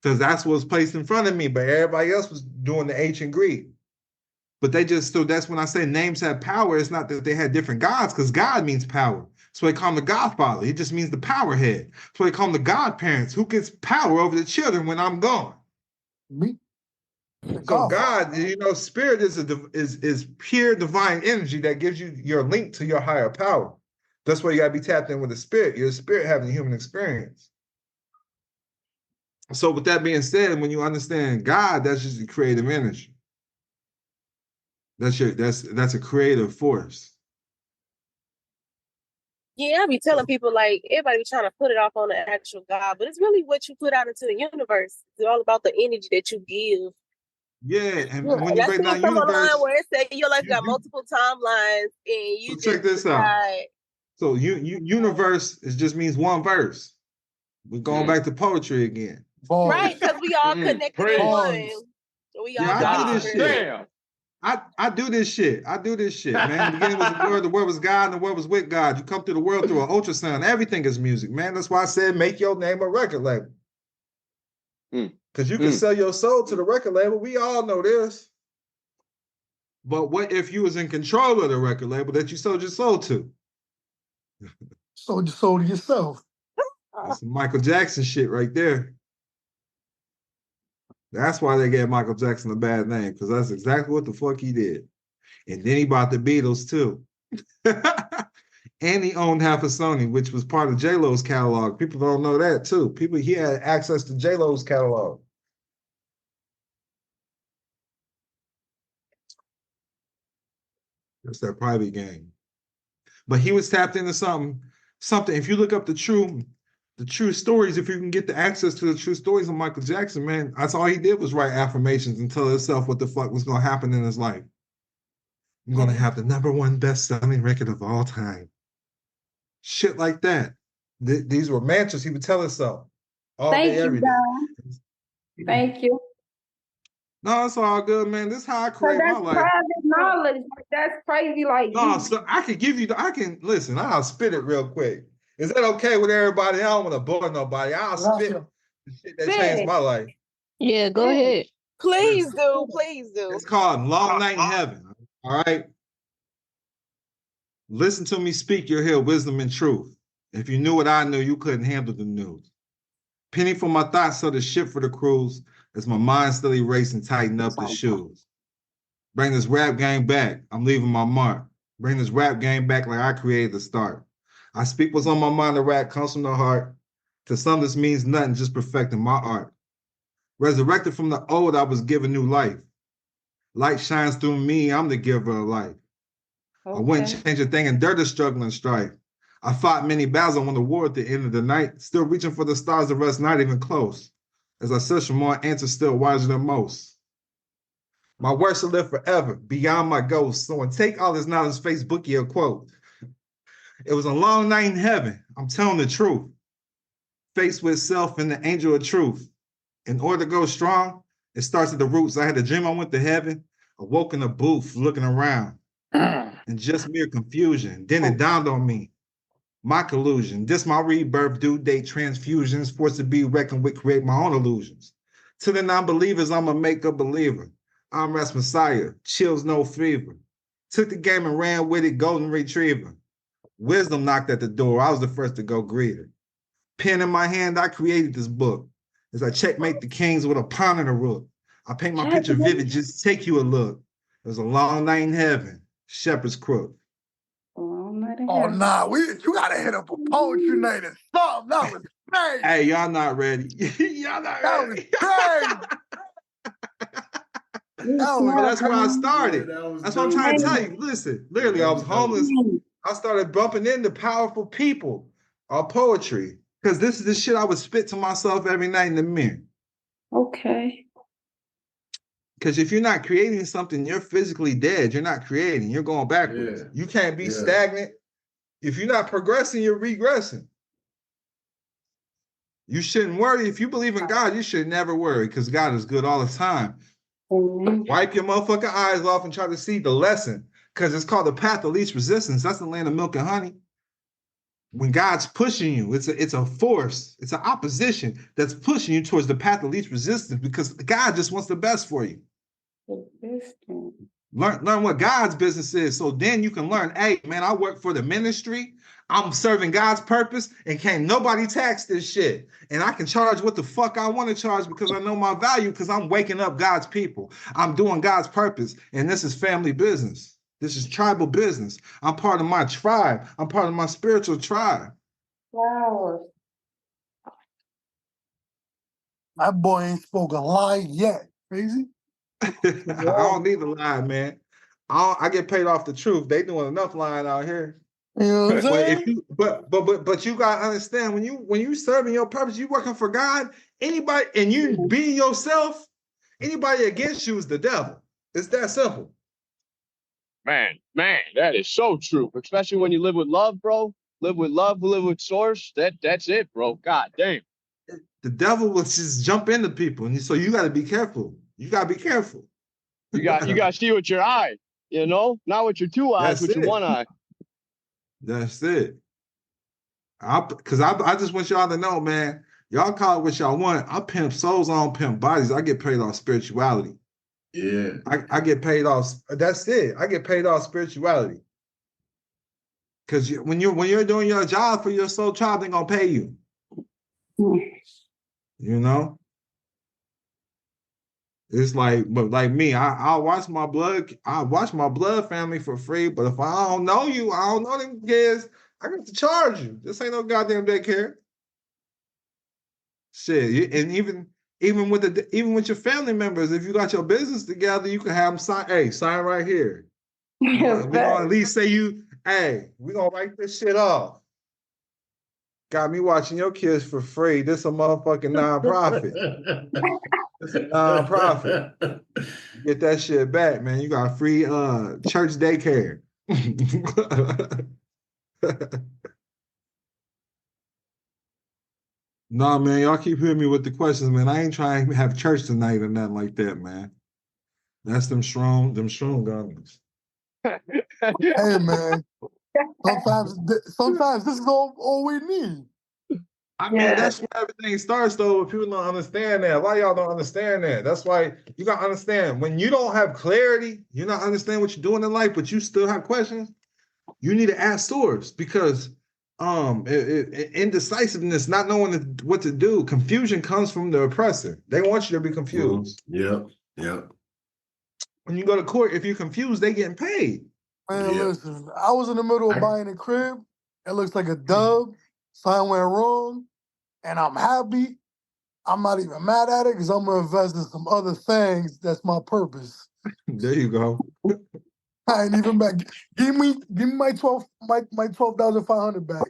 Because that's what was placed in front of me, but everybody else was doing the ancient Greek. But they just, so that's when I say names have power. It's not that they had different gods, because God means power. So they call him the Godfather. He just means the power head. So they call him the godparents. Who gets power over the children when I'm gone? Me. So God, spirit is pure divine energy that gives you your link to your higher power. That's why you gotta be tapped in with the spirit. Your spirit having a human experience. So with that being said, when you understand God, that's just a creative energy. That's a creative force. Yeah, I be telling people, like, everybody be trying to put it off on the actual God, but it's really what you put out into the universe. It's all about the energy that you give. Yeah, and And when you I break seen down some universe, online where it said your life got multiple timelines, and you so just check this out. decide. So universe just means one verse. We're going back to poetry again. Right, because we all connected in one. We all Yeah, I do connected this in shit. one. I do this shit. I do this shit, man. In the beginning was the word was God, and the word was with God. You come through the world through an ultrasound. Everything is music, man. That's why I said make your name a record label. Because you can sell your soul to the record label. We all know this. But what if you was in control of the record label that you sold your soul to? Sold your soul to yourself. That's some Michael Jackson shit right there. That's why they gave Michael Jackson a bad name, because that's exactly what the fuck he did. And then he bought the Beatles too. And he owned half of Sony, which was part of J-Lo's catalog. People don't know that too. He had access to J-Lo's catalog. That's that private game. But he was tapped into something. If you look up the true stories, if you can get the access to the true stories of Michael Jackson, man, that's all he did was write affirmations and tell himself what the fuck was going to happen in his life. I'm going to have the #1 best-selling record of all time. Shit like that. These were mantras he would tell himself all Thank day, you, every day. God. Thank you. No, it's all good, man. This is how I So create my that's life. private knowledge. That's crazy. Like, No, so I can listen, I'll spit it real quick. Is that okay with everybody? I don't want to bore nobody. I'll spit the shit that changed my life. Yeah, go ahead. Please do. Please do. It's called Long Night in Heaven. All right. Listen to me speak, you'll hear wisdom and truth. If you knew what I knew, you couldn't handle the news. Penny for my thoughts, so the ship for the cruise, as my mind still erasing, tighten up the shoes. Bring this rap game back. I'm leaving my mark. Bring this rap game back like I created the start. I speak what's on my mind. The rap comes from the heart. To some, this means nothing, just perfecting my art. Resurrected from the old, I was given new life. Light shines through me. I'm the giver of life. I wouldn't change a thing in dirt or struggle and strife. I fought many battles. I won the war at the end of the night. Still reaching for the stars, the rest not even close. As I search for more answers, still wiser than most. My words will live forever, beyond my ghost. So and take all this knowledge, Facebooky or quote. It was a long night in heaven. I'm telling the truth. Faced with self and the angel of truth. In order to go strong, it starts at the roots. I had a dream I went to heaven, awoke in a booth, looking around. And just mere confusion. Then it dawned on me. My collusion. This my rebirth, due date, transfusions, forced to be reckoned with, create my own illusions. To the non-believers, I'm a make-up believer. I'm Rest Messiah, chills no fever. Took the game and ran with it, golden retriever. Wisdom knocked at the door. I was the first to go greet her. Pen in my hand, I created this book. As I checkmate the kings with a pawn and a rook. I paint my picture vivid, just take you a look. It was a long night in heaven, shepherd's crook. Oh nah, you gotta hit up a poetry night or something. That was crazy. Hey, y'all not ready. Y'all not ready. That was crazy. But that's where I started. That's what I'm trying to tell you. Listen, literally, I was homeless. I started bumping into powerful people on poetry. Because this is the shit I would spit to myself every night in the mirror. Okay. Because if you're not creating something, you're physically dead. You're not creating. You're going backwards. You can't be stagnant. If you're not progressing, you're regressing. You shouldn't worry. If you believe in God, you should never worry because God is good all the time. Wipe your motherfucking eyes off and try to see the lesson because it's called the path of least resistance. That's the land of milk and honey. When God's pushing you, it's a force, it's an opposition that's pushing you towards the path of least resistance because God just wants the best for you. Learn what God's business is. So then you can learn, hey, man, I work for the ministry. I'm serving God's purpose and can't nobody tax this shit. And I can charge what the fuck I want to charge because I know my value because I'm waking up God's people. I'm doing God's purpose. And this is family business. This is tribal business. I'm part of my tribe. I'm part of my spiritual tribe. Wow. My boy ain't spoke a lie yet. Crazy? I don't need to lie, man. I get paid off the truth. They doing enough lying out here. You know what I'm But saying? if you but you gotta understand when you serving your purpose, you working for God, anybody and you being yourself, anybody against you is the devil. It's that simple. Man, that is so true. Especially when you live with love, bro. Live with love, live with source. That's it, bro. God damn. The devil will just jump into people, and so you gotta be careful. You gotta be careful. You got see with your eye, you know, not with your two eyes, with your one eye. That's it. Because I just want y'all to know, man. Y'all call it what y'all want. I pimp souls, I don't pimp bodies. I get paid off spirituality. Yeah. I get paid off. That's it. I get paid off spirituality. Because when you're doing your job for your soul tribe, they're gonna pay you. You know? It's like me, I'll watch my blood family for free, but if I don't know you, I don't know them kids, I got to charge you. This ain't no goddamn daycare. Shit, and even with your family members, if you got your business together, you can have them sign right here. We're gonna at least say we're gonna write this shit off. Got me watching your kids for free. This a motherfucking nonprofit. It's a nonprofit. You get that shit back, man. You got free church daycare. Nah, man, y'all keep hitting me with the questions, man. I ain't trying to have church tonight or nothing like that, man. That's them strong gummies. Hey, man. Sometimes this is all we need. I mean, that's where everything starts, though. If people don't understand that, a lot of y'all don't understand that. That's why you gotta understand when you don't have clarity, you're not understanding what you're doing in life, but you still have questions. You need to ask source because indecisiveness, not knowing what to do, confusion comes from the oppressor. They want you to be confused. Yep. When you go to court, if you're confused, they getting paid. Man, listen, I was in the middle of buying a crib. It looks like a dub. Something went wrong, and I'm happy. I'm not even mad at it because I'm gonna invest in some other things. That's my purpose. There you go. I ain't even back. Give me my 12,500 back.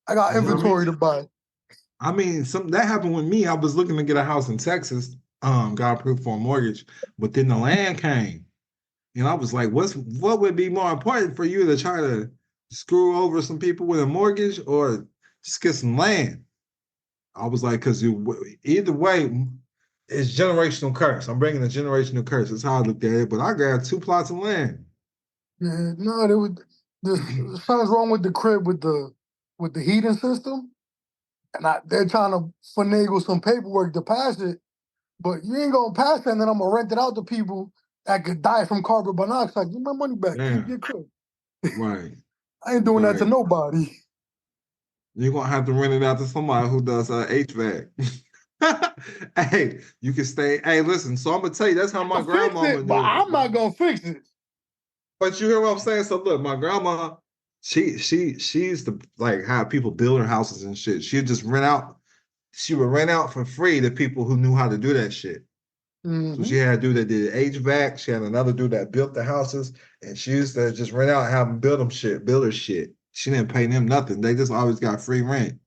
I got inventory to buy. I mean, that happened with me. I was looking to get a house in Texas, got approved for a mortgage, but then the land came. And I was like, what would be more important for you to try to screw over some people with a mortgage or just get some land? I was like, because either way, it's generational curse. I'm bringing a generational curse. That's how I looked at it. But I got 2 plots of land. Yeah, no, there's something's wrong with the crib with the heating system. And they're trying to finagle some paperwork to pass it. But you ain't gonna pass it, and then I'm gonna rent it out to people that could die from carbon monoxide. Give my money back. Keep your crib. Right. I ain't doing that to nobody. You're gonna have to rent it out to somebody who does HVAC. Hey, you can stay. Hey, listen. So I'm gonna tell you, that's how my grandma. But I'm not gonna fix it. But you hear what I'm saying? So look, my grandma, she used to like have people build her houses and shit. She'd just rent out. She would rent out for free to people who knew how to do that shit. So she had a dude that did HVAC. She had another dude that built the houses, and she used to just rent out and have them build her shit. She didn't pay them nothing. They just always got free rent.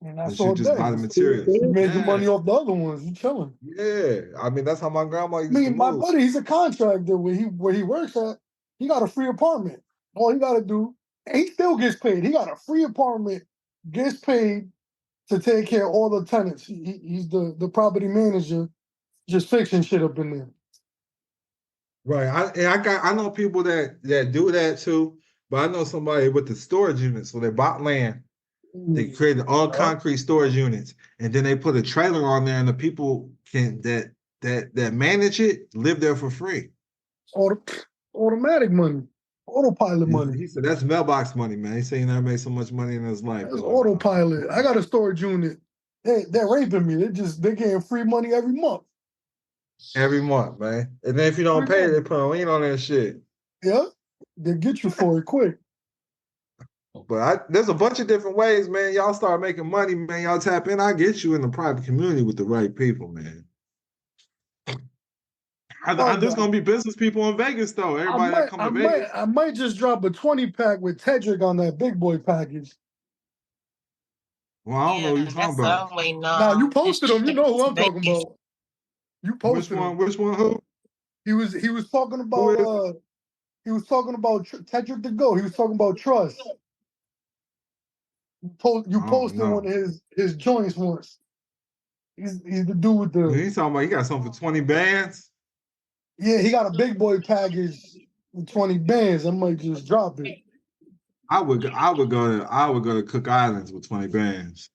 And that's she all just buy the materials. You made the money off the other ones. You chilling. Yeah, I mean that's how my grandma used to move. My buddy, he's a contractor where he works at. He got a free apartment. All he got to do And he still gets paid. He got a free apartment, gets paid to take care of all the tenants. He's the property manager, just fixing shit up in there. Right. I know people that do that too, but I know somebody with the storage units. So they bought land, they created all concrete storage units, and then they put a trailer on there, and the people that manage it live there for free. Automatic money, autopilot money. He said that's mailbox money, man. He said he never made so much money in his life. That's autopilot. I got a storage unit. They're raping me. They're getting free money every month. Every month, man. And then if you don't pay, they put a lien on that shit. Yeah, they get you for it quick. But there's a bunch of different ways, man. Y'all start making money, man. Y'all tap in. I get you in the private community with the right people, man. There's gonna be business people in Vegas though. Everybody that come to Vegas. I might just drop a 20-pack with Tedrick on that big boy package. Well, I don't know what you're talking about. Nah, you posted him. You know who I'm talking about. You posted him. Which one? Who? He was talking about Tedrick the Go. He was talking about trust. You posted one of his joints once. He's the dude with the. He's talking about he got something for 20 bands. Yeah, he got a big boy package with 20 bands. I might just drop it. I would go to Cook Islands with 20 bands.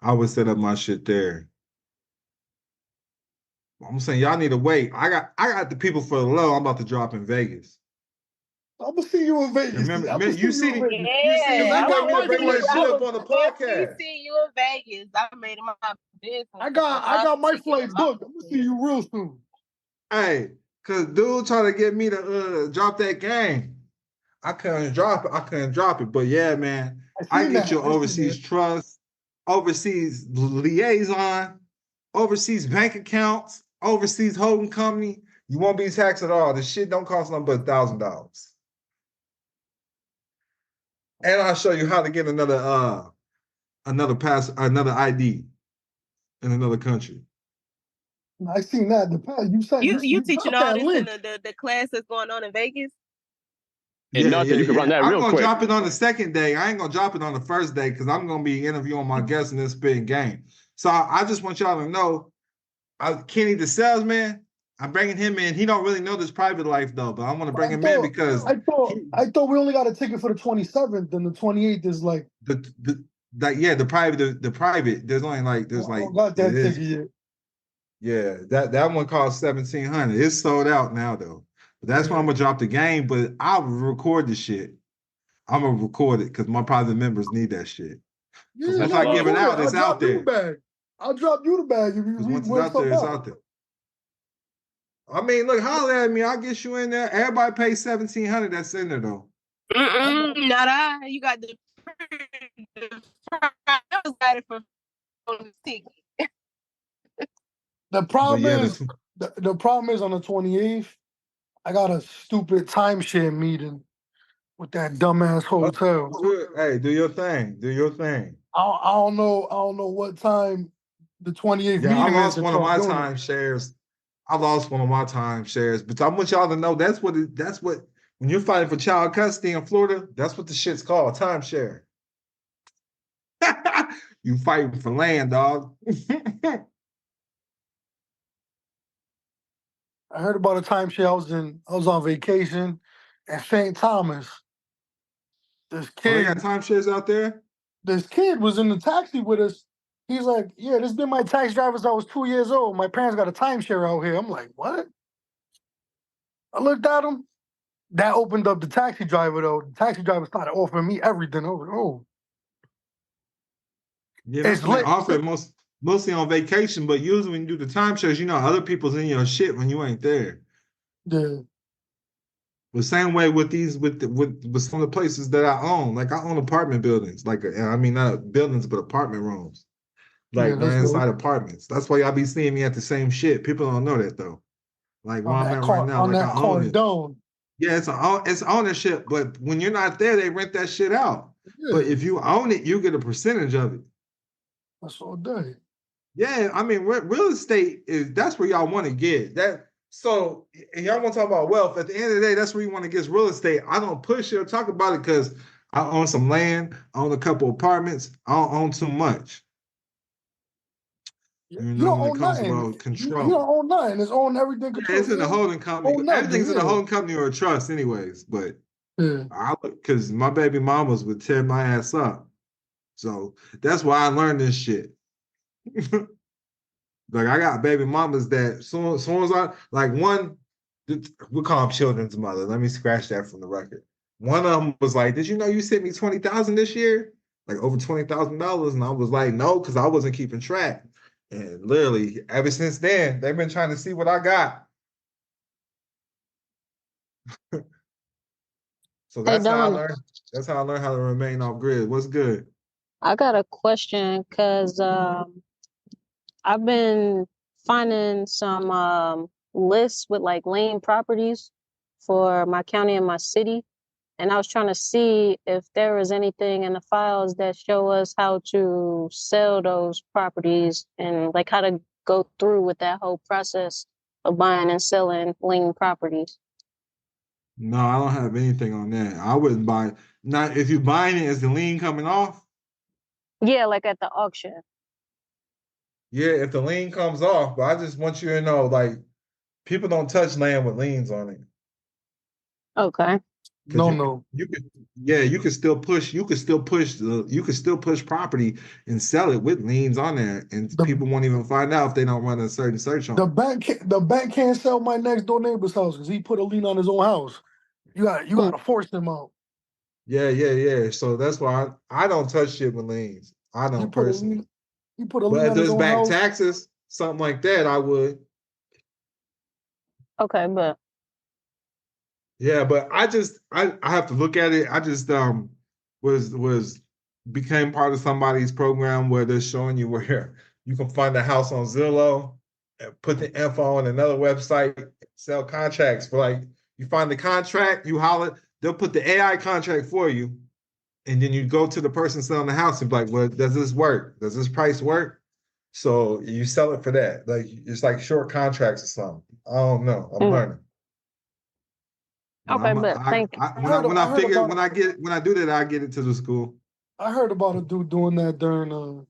I would set up my shit there. I'm saying y'all need to wait. I got the people for the low. I'm about to drop in Vegas. I'm gonna see you in Vegas. Remember, you see me bring that shit up on the podcast. See you in Vegas. I made my business. I got my flight booked. I'm gonna see you real soon. Hey, cause dude trying to get me to drop that game. I couldn't drop it. But yeah, man, I get your overseas trust, overseas liaison, overseas bank accounts, overseas holding company. You won't be taxed at all. This shit don't cost nothing but $1,000. And I'll show you how to get another ID in another country. I seen that. You teaching all this in the class that's going on in Vegas? You can run that real quick. I'm gonna drop it on the second day. I ain't gonna drop it on the first day because I'm gonna be interviewing my guests and then spitting game. So I just want y'all to know, Kenny the salesman, I'm bringing him in. He don't really know this private life though, but I want to bring him in because I thought we only got a ticket for the 27th, and the 28th is like the private. There's only like got that ticket yet. Yeah, that one costs $1,700. It's sold out now though. But that's why I'm gonna drop the game. But I'll record the shit. I'm gonna record it because my private members need that shit. Yeah, once I give it out, it's out there. I'll drop you the bag if you once it's out there, it's out there. I mean, look, holler at me. I'll get you in there. Everybody pays $1,700. That's in there though. Not I. You got the I was got it for the ticket. The problem is on the 28th, I got a stupid timeshare meeting with that dumbass hotel. Hey, do your thing. Do your thing. I don't know what time the 28th meeting I is. lost one of my timeshares. But I want y'all to know that's what when you're fighting for child custody in Florida, that's what the shit's called, timeshare. You fighting for land, dog. I heard about a timeshare. I was on vacation at St. Thomas. This kid, they got timeshares out there? This kid was in the taxi with us. He's like, yeah, this has been my taxi driver since I was 2 years old. My parents got a timeshare out here. I'm like, what? I looked at him. That opened up the taxi driver, though. The taxi driver started offering me everything. I was like, oh. Yeah, that's what they offer mostly on vacation, but usually when you do the timeshares, other people's in your shit when you ain't there. Yeah. The same way with with some of the places that I own. Like I own apartment buildings. Not buildings, but apartment rooms. Like they're inside apartments. That's why y'all be seeing me at the same shit. People don't know that though. Like where I'm at right now, like I own it. Yeah, it's ownership, but when you're not there, they rent that shit out. Yeah. But if you own it, you get a percentage of it. That's all day. Yeah, I mean, real estate that's where y'all want to get that. So, and y'all want to talk about wealth. At the end of the day, that's where you want to get real estate. I don't push it or talk about it because I own some land, I own a couple apartments. I don't own too much. You You know, don't when it own comes nothing. about You control. don't own nothing. It's own everything Yeah, control. it's in the You holding company. own nothing. Everything's in the Yeah. holding company or a trust, anyways. But Yeah. because my baby mamas would tear my ass up. So that's why I learned this shit. Like I got baby mamas that soon as I like one, we call them children's mother. Let me scratch that from the record. One of them was like, "Did you know you sent me $20,000 this year? Like over $20,000?" And I was like, "No," because I wasn't keeping track. And literally, ever since then, they've been trying to see what I got. So Hey, that's how I Dominic, learned. That's how I learned how to remain off grid. What's good? I got a question because I've been finding some lists with like lien properties for my county and my city. And I was trying to see if there was anything in the files that show us how to sell those properties and like how to go through with that whole process of buying and selling lien properties. No, I don't have anything on that. I wouldn't buy. Not if you're buying it, is the lien coming off? Yeah, like at the auction. Yeah, if the lien comes off, but I just want you to know, like, people don't touch land with liens on it. Okay. Because No. you could, yeah, you could still push property and sell it with liens on there, and people won't even find out if they don't run a certain search on it. The bank can't sell my next door neighbor's house because he put a lien on his own house. You got to force him out. Yeah. So that's why I don't touch shit with liens. I He don't put a personally. lien. He put a But lien if on his there's own back house. taxes, something like that, I would. Okay, but Yeah, but I have to look at it. I just was became part of somebody's program where they're showing you where you can find a house on Zillow, and put the info on another website, sell contracts for like you find the contract, you holler, they'll put the AI contract for you, and then you go to the person selling the house and be like, well, does this work? Does this price work? So you sell it for that. Like it's like short contracts or something. I don't know. I'm learning. But okay, but thank you. when I do that, I get it to the school. I heard about a dude doing that during.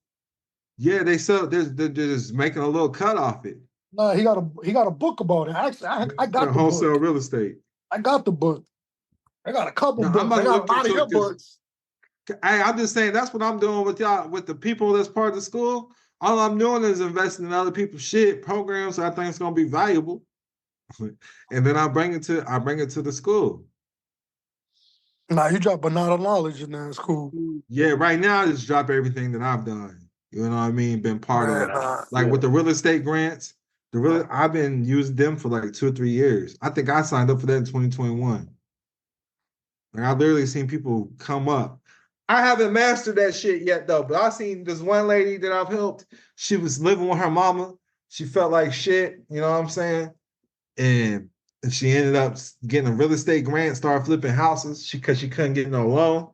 Yeah, they're just making a little cut off it. Nah, he got a book about it. Actually, I got the wholesale book. real estate. I got the book. I got a couple I'm books. about I to got look a lot of into your it 'cause books. I'm just saying that's what I'm doing with y'all, with the people that's part of the school. All I'm doing is investing in other people's shit programs that I think it's gonna be valuable, and then I bring it to the school. Nah, you drop a lot of knowledge in there. It's cool. Yeah, right now I just drop everything that I've done. You know what I mean? Been part of like with the real estate grants. I've been using them for like 2 or 3 years. I think I signed up for that in 2021. Like I literally seen people come up. I haven't mastered that shit yet though, but I seen this one lady that I've helped. She was living with her mama. She felt like shit, you know what I'm saying? And she ended up getting a real estate grant, started flipping houses because she couldn't get no loan.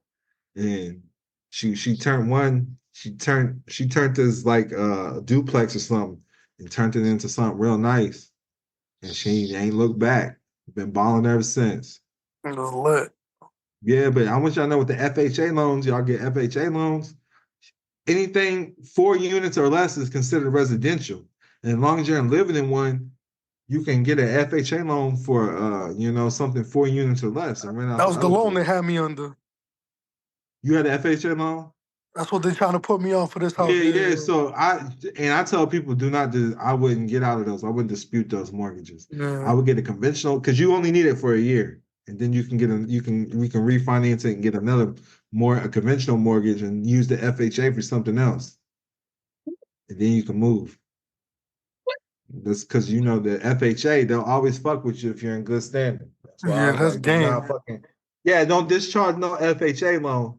And she turned this like a duplex or something and turned it into something real nice. And she ain't looked back. Been balling ever since. It was lit. Yeah, but I want y'all to know with the FHA loans, y'all get FHA loans. Anything 4 units or less is considered residential. And as long as you're living in one, you can get an FHA loan for something 4 units or less and rent out That to was the other loan people. they had me under. You had an FHA loan? That's what they're trying to put me on for this house. Yeah. So I tell people I wouldn't get out of those. I wouldn't dispute those mortgages. Yeah. I would get a conventional because you only need it for a year, and then we can refinance it and get a conventional mortgage and use the FHA for something else, and then you can move. That's because the FHA, they'll always fuck with you if you're in good standing. That's why I was that's like, do game. not fucking don't discharge no FHA loan.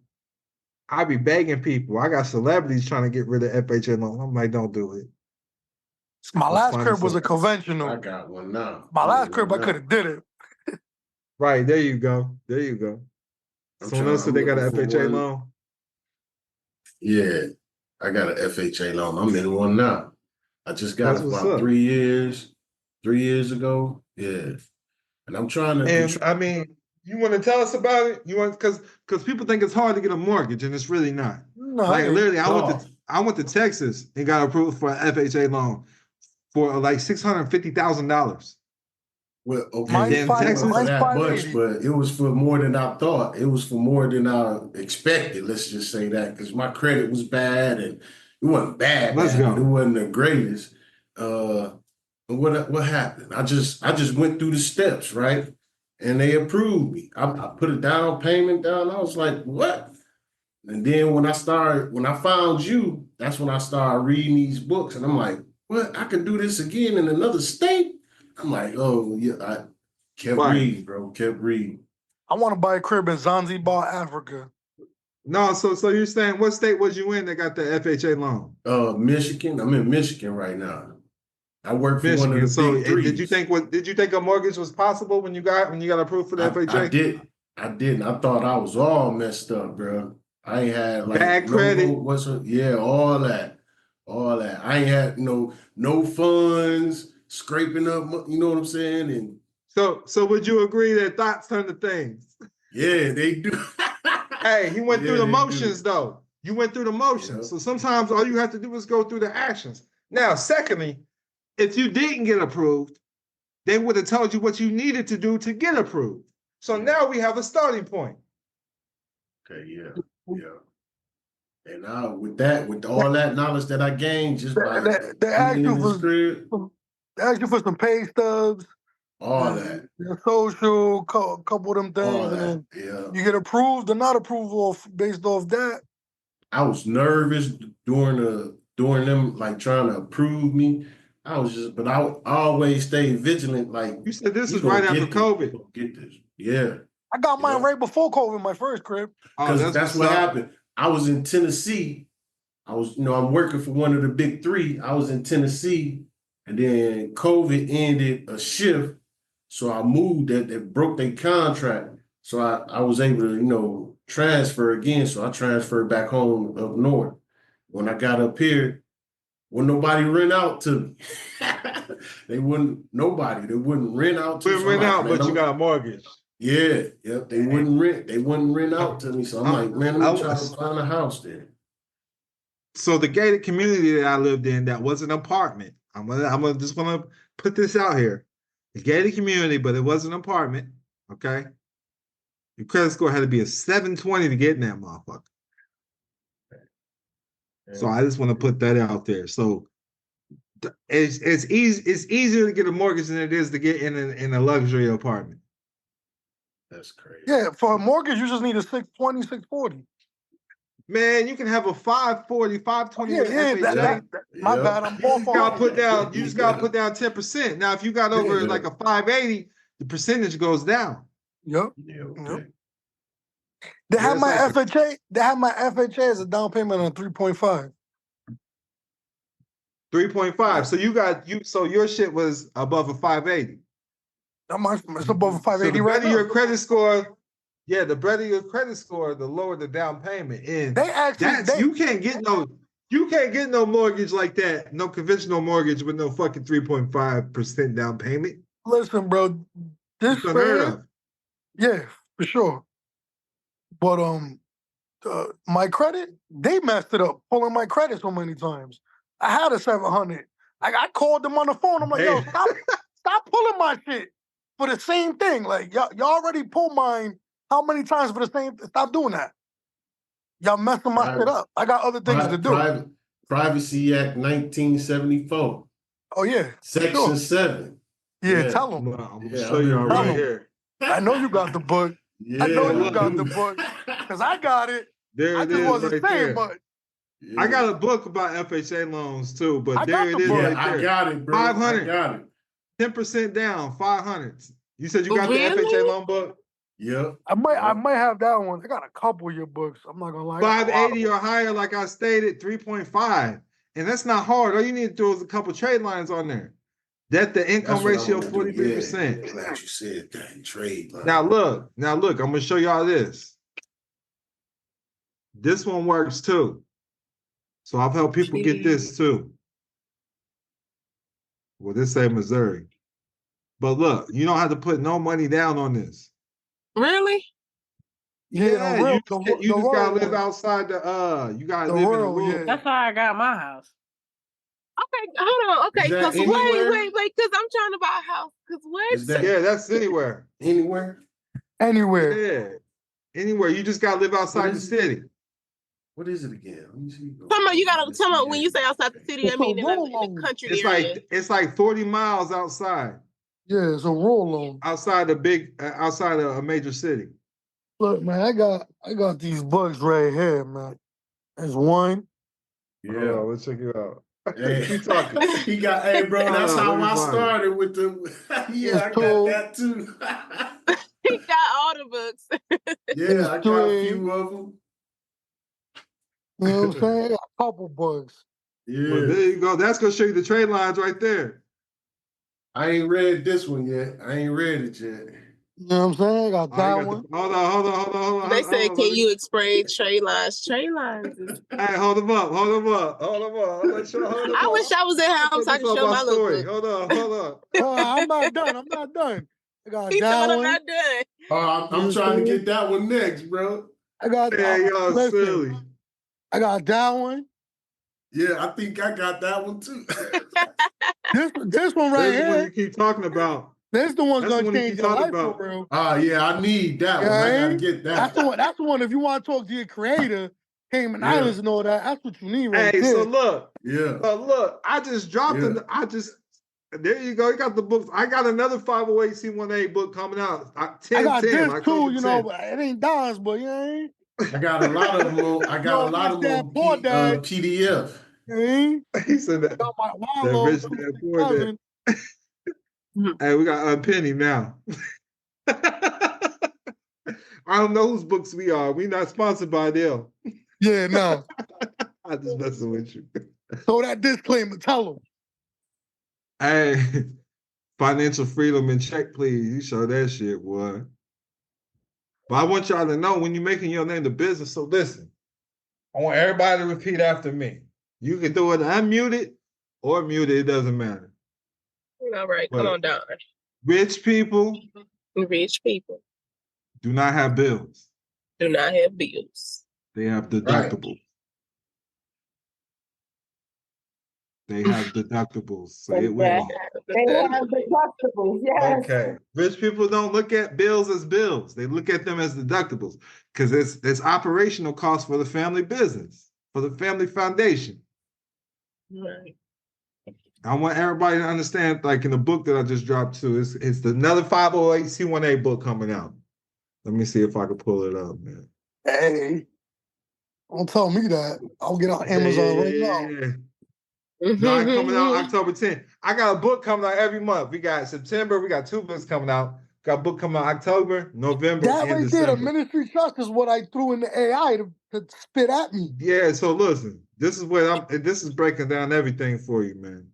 I be begging people. I got celebrities trying to get rid of FHA loans. I'm like, don't do it. My last crib was a conventional. I got one now. My last crib, I could have did it. Right, there you go. Someone else said they got an FHA loan. Yeah, I got an FHA loan. I'm in one now. I just got it about 3 years. 3 years ago. Yeah. And I'm trying to. I mean, You want to tell us about it? You want because people think it's hard to get a mortgage, and it's really not. No, Like literally, No. I went to Texas and got approved for an FHA loan for like $650,000. Well, okay, Mine's then it wasn't Texas- for mine's that much, 580. but it was for more than I thought. It was for more than I expected. Let's just say that because my credit was bad, and it wasn't bad, Let's bad, go. but it wasn't the greatest. And what happened? I just went through the steps, right? And they approved me. I put a down payment down. I was like, what? And then when I found you, that's when I started reading these books, and I'm like, what? I could do this again in another state? I'm like, oh yeah, I kept reading, bro. Kept reading. I want to buy a crib in Zanzibar, Africa. No, so you're saying what state was you in that got the FHA loan? Michigan. I'm in Michigan right now. I work for Michigan. one of the So big threes. did you think a mortgage was possible when you got approved for the FHA? I didn't. I thought I was all messed up, bro. I ain't had like bad credit. All that. I ain't had no funds scraping up. You know what I'm saying? And so would you agree that thoughts turn to things? yeah, they do. Hey, he went through the they motions though. You went through the motions. Yeah. So sometimes all you have to do is go through the actions. Now, secondly, if you didn't get approved, they would have told you what you needed to do to get approved. So now we have a starting point. Okay, yeah. And now with all that knowledge that I gained just by They ask being you in this crib, they ask you for some pay stubs, all that. your social, couple of them things, All and then that, you get approved or not approved based off that. I was nervous during them like trying to approve me. But I always stayed vigilant. Like you said, this we was gonna right after get this, COVID. we gonna get this. Yeah, I got mine right before COVID, my first crib. because that's what happened. I was in Tennessee. I'm working for one of the big three. I was in Tennessee, and then COVID ended a shift, so I moved. That broke their contract. So I was able to transfer again. So I transferred back home up north. When I got up here, wouldn't nobody rent out to me. They wouldn't rent out to me. Wouldn't rent out, but you got a mortgage. Yeah, yep. They wouldn't rent out to me. So I'm like, man, let me try to find a house there. So the gated community that I lived in, that was an apartment. I'm gonna just want to put this out here. The gated community, but it was an apartment. Okay. Your credit score had to be a 720 to get in that motherfucker. So I just want to put that out there. So it's easier to get a mortgage than it is to get in a luxury apartment. That's crazy. Yeah, for a mortgage, you just need a 620, 640. Man, you can have a 540, 520 with FHA. My bad, I'm off on you just gotta put down 10%. Now, if you got over like a 580, the percentage goes down. Yep. They have my FHA. They have my FHA as a down payment on 3.5. 3.5. So your shit was above a 580. It's above a 580 so the right better now. your credit score, the better your credit score, the lower the down payment. And you can't get no mortgage like that, no conventional mortgage with no fucking 3.5% down payment. Listen, bro, this unheard of. For sure. But my credit, they messed it up, pulling my credit so many times. I had a 700. I called them on the phone. I'm like, yo, stop pulling my shit for the same thing. Like, y'all already pulled mine how many times for the same thing? Stop doing that. Y'all messing my shit up. I got other things to do. Privacy Act 1974. Oh, yeah. Section 7. Yeah, tell them. I'm going to show you right here. I know you got the book. Yeah, I know you got the book because I got it. There I it just is wasn't right saying there. much. I got a book about FHA loans too, but there it is right there. I got it, bro. 500. I got it. 10% down, 500. You said you got the FHA loan book? Yep. I might have that one. I got a couple of your books. I'm not gonna lie. 580 or higher, like I stated, 3.5. And that's not hard. All you need to do is a couple trade lines on there. That the income ratio 43%. Yeah, glad you said that. Trade line. Now look, I'm gonna show y'all this. This one works too. So I've helped people get this too. Well, this say Missouri. But look, you don't have to put no money down on this. Really? Yeah, the real, you just gotta live one. outside you gotta The live in the rural, rural. yeah. That's how I got my house. Okay, hold on. Okay, Is that because anywhere? wait, because I'm trying to buy a house. Because what? Is that Yeah, that's anywhere. anywhere? Anywhere. Yeah. Anywhere. You just gotta live outside the city. What is it again? Let me see. Talking about when you say outside the city, I It's a mean in rural the country It's area. it's like 40 miles outside. Yeah, it's a rural loan. Outside of a major city. Look, man, I got these books right here, man. There's one. Yeah, let's check it out. Hey. Keep talking. He got, hey, bro, that's how I started with the. Yeah, I got that too. He got all the books. Yeah, I got a few of them. You know what I'm saying? A couple books. Yeah. Well, there you go. That's gonna show you the trade lines right there. I ain't read this one yet. I ain't read it yet. You know what I'm saying? I got that one. Hold on. They said, "Can you explain trade lines?" Trade lines. Hey, hold them up. I wish I was at home so I could show my little book. Hold on. I'm not done. I got He that told one. I'm not done. I'm trying to get that one next, bro. I got that one. Y'all silly. I got that one. Yeah, I think I got that one too. This one right here. The one you keep talking about. This the one's gonna change your life for real. Yeah, I need that one. I gotta get that. That's the one. If you want to talk to your creator, Cayman Islands and all that, that's what you need right there. So look. Yeah. Look, I just dropped there you go. You got the books. I got another 508c1a book coming out. I got this too, you know, but it ain't Don's, but you ain't. I got a lot of them. I got a lot of them PDF. He said that. That rich dad, poor dad. Hey, we got Penny now. I don't know whose books we are. We not sponsored by them. Yeah, no. I'm just messing with you. So that disclaimer, tell them. Hey, financial freedom in check, please. You show that shit, boy. But I want y'all to know when you're making your name the business. So listen, I want everybody to repeat after me. You can do it unmuted or muted. It doesn't matter. All right, come on down. Rich people do not have bills. Do not have bills. They have deductibles. They have deductibles. Say it with me. They have deductibles, yes. Okay. Rich people don't look at bills as bills. They look at them as deductibles because it's operational costs for the family business, for the family foundation. Right. I want everybody to understand, like in the book that I just dropped too, it's another 508c1a book coming out. Let me see if I can pull it up, man. Hey, don't tell me that. I'll get on Amazon right now. No, it's coming out October 10th. I got a book coming out every month. We got September, we got 2 books coming out. Got a book coming out October, November, that and right December. there, the ministry trust is what I threw in the AI to spit at me. Yeah, so listen, this is breaking down everything for you, man.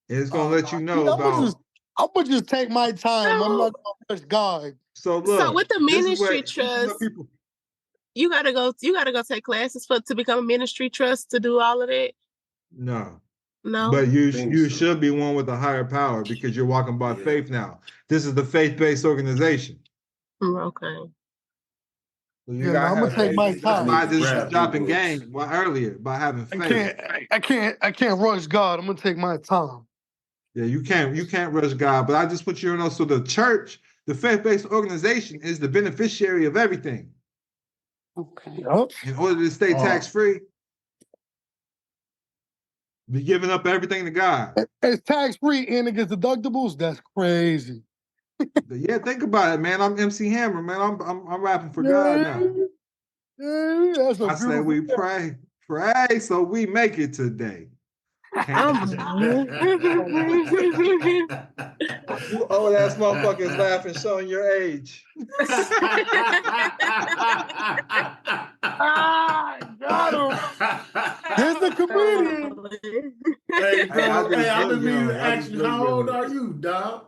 And it's gonna let you know about. I'm gonna just take my time. I'm not gonna push God. So look. So with the ministry trust, you gotta go take classes to become a ministry trust to do all of that. No. No. But you should be one with a higher power because you're walking by faith now. This is the faith-based organization. Okay. So I'm gonna take my time. That's why I just dropping game earlier by having faith. I can't rush God. I'm gonna take my time. Yeah, you can't rush God, but I just put you on. So the church, the faith-based organization, is the beneficiary of everything. Okay. In order to stay tax-free, be giving up everything to God. It's tax-free and it gets deductibles. That's crazy. Yeah, think about it, man. I'm MC Hammer, man. I'm rapping for God now. That's I say we pray so we make it today. You old ass motherfuckers laughing, showing your age. Got him. Here's the comedian. Hey, bro. I didn't mean to ask you, how old are you, dog?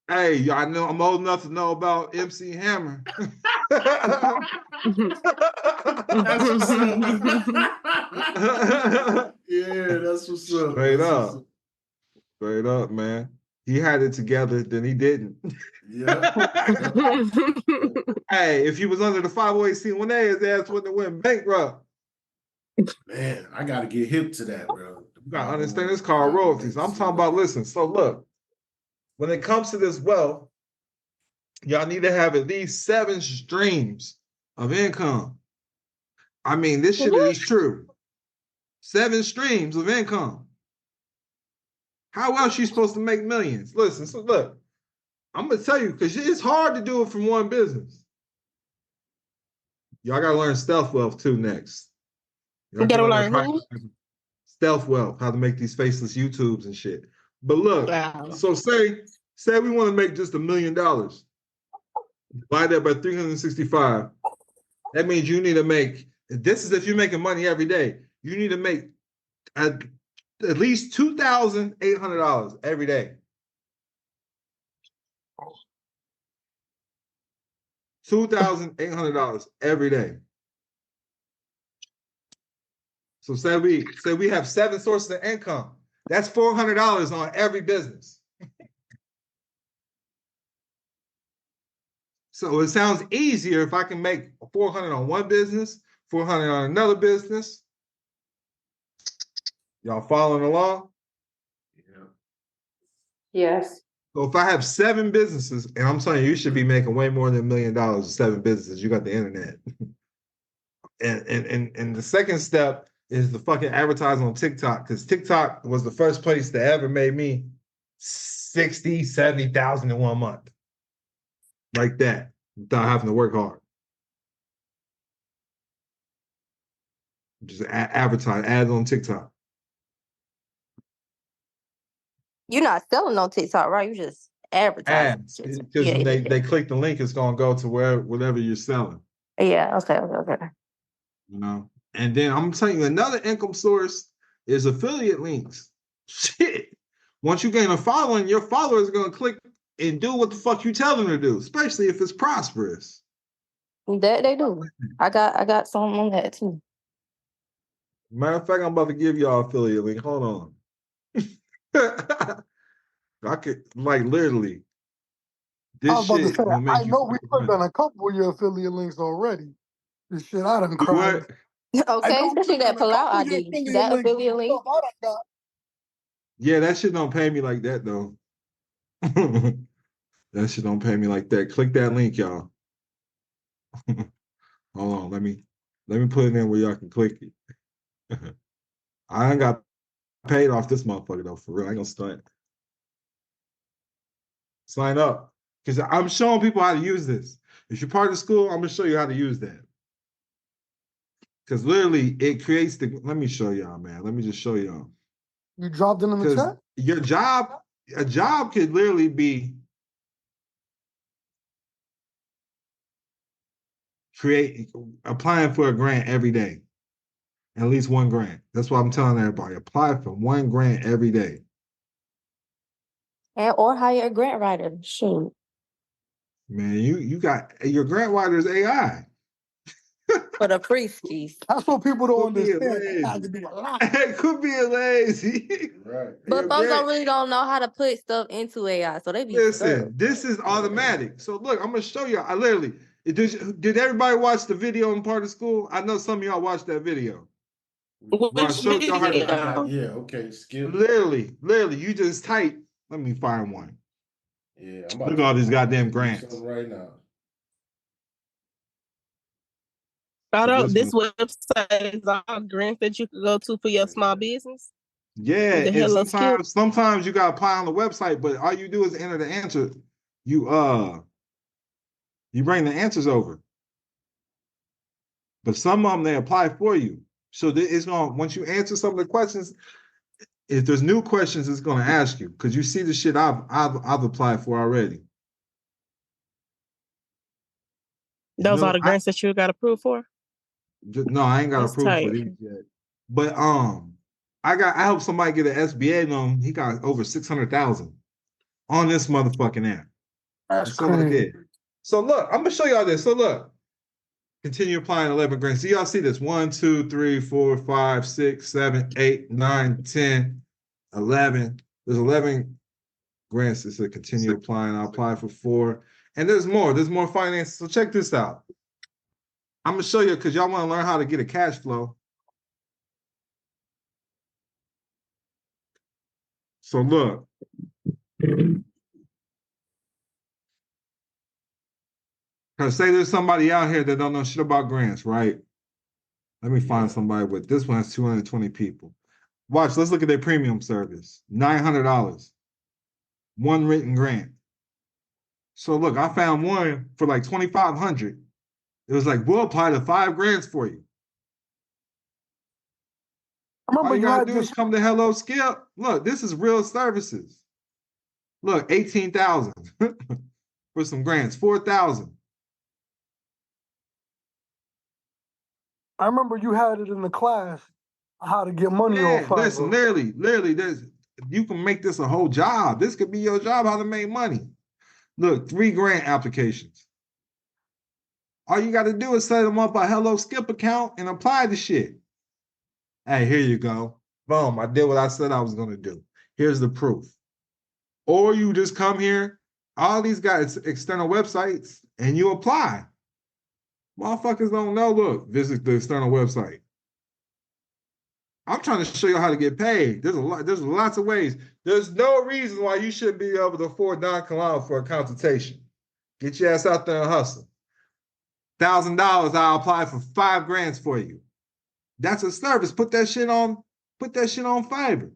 Hey, I know I'm old enough to know about MC Hammer. That's what's up. Yeah, that's what's up. Straight up, man. He had it together, then he didn't. Yeah. Hey, if he was under the 508c1a, his ass wouldn't have went bankrupt. Man, I gotta get hip to that, bro. You gotta understand this called royalties. I'm talking about, listen, so look, when it comes to this wealth, y'all need to have at least 7 streams of income. I mean, this shit is true. 7 streams of income. How else you supposed to make millions? Listen, so look, I'm gonna tell you, because it's hard to do it from one business. Y'all gotta learn stealth wealth too next. You gotta learn who? Stealth wealth, how to make these faceless YouTubes and shit. But look, Wow. so say we want to make just $1 million. Divide that by 365. That means you need to make, this is if you're making money every day, you need to make at least $2,800 every day. $2,800 every day. So say we have 7 sources of income. That's $400 on every business. So it sounds easier if I can make $400 on one business, $400 on another business. Y'all following along? Yeah. Yes. So if I have 7 businesses, and I'm telling you, you should be making way more than $1 million with 7 businesses. You got the internet. and the second step is the fucking advertising on TikTok, because TikTok was the first place that ever made me 60, 70,000 in 1 month. Like that, without having to work hard. Just advertise, ads on TikTok. You're not selling on TikTok, right? You just advertising. Ads, because when they click the link, it's gonna go to whatever you're selling. Yeah. Okay. You know, and then I'm telling you, another income source is affiliate links. Shit. Once you gain a following, your followers are gonna click and do what the fuck you tell them to do, especially if it's prosperous. That they do. I got some on that too. Matter of fact, I'm about to give y'all affiliate link. Hold on. I could, like, literally. I was about to Shit say, will make I you know we fucking clicked money. on a couple of your affiliate links already. This shit, I done Do cried. what? Okay, especially that Palau Couple of your ID, that links, affiliate link. stuff I done got. Yeah, that shit don't pay me like that though. That shit don't pay me like that. Click that link, y'all. Hold on, let me put it in where y'all can click it. I ain't got paid off this motherfucker though, for real. I ain't gonna stunt. Sign up. Because I'm showing people how to use this. If you're part of the school, I'm gonna show you how to use that. Because literally it creates the, let me show y'all, man. Let me just show y'all. You dropped it in the Because chat? a job could literally be applying for a grant every day. At least 1 grant. That's what I'm telling everybody. Apply for 1 grant every day. Or hire a grant writer. Shoot. Man, you got your grant writer is AI. For the presties. That's what people don't Could be understand. They lazy. have to do a lot. It could be a lazy. Right. But folks really don't know how to put stuff into AI, so they be Listen, stuck. this is automatic. So look, I'm gonna show you. I literally did everybody watch the video in part of school? I know some of y'all watched that video. Where I showed y'all how to, yeah, okay, skip. literally, you just type. Let me find one. Yeah, Look at all these goddamn grants. Right now. This website is all grants that you could go to for your small business. Yeah, The and hello sometimes you gotta apply on the website, but all you do is enter the answer. You bring the answers over. But some of them they apply for you. So it's gonna, once you answer some of the questions, if there's new questions, it's gonna ask you because you see the shit I've applied for already. Those are the grants that you got approved for? No, I ain't got approved for these yet. But I helped somebody get an SBA loan. He got over 600,000 on this motherfucking app. That's what I crazy. did. So look, I'm gonna show y'all this. So look, continue applying 11 grants. So y'all see this 1, 2, 3, 4, 5, 6, 7, 8, 9, 10, 11. There's 11 grants. It said continue applying. I applied for 4. And there's more. There's more finance. So check this out. I'm gonna show you because y'all want to learn how to get a cash flow. So look. Because say there's somebody out here that don't know shit about grants, right? Let me find somebody with this one has 220 people. Watch, let's look at their premium service. $900. One written grant. So look, I found one for like $2,500. It was like, we'll apply to 5 grants for you. I remember All you you gotta had do this. is come to Hello Skip. Look, this is real services. Look, 18,000 for some grants, 4,000. I remember you had it in the class how to get money on Yeah, listen, Fiverr. literally, you can make this a whole job. This could be your job, how to make money. Look, 3 grant applications. All you got to do is set them up a Hello Skip account and apply the shit. Hey, here you go. Boom, I did what I said I was going to do. Here's the proof. Or you just come here, all these guys, external websites, and you apply. Motherfuckers don't know, look, visit the external website. I'm trying to show you how to get paid. There's lots of ways. There's no reason why you shouldn't be able to afford Don Kilam for a consultation. Get your ass out there and hustle. $1,000, I'll apply for 5 grants for you. That's a service. Put that shit on Fiverr.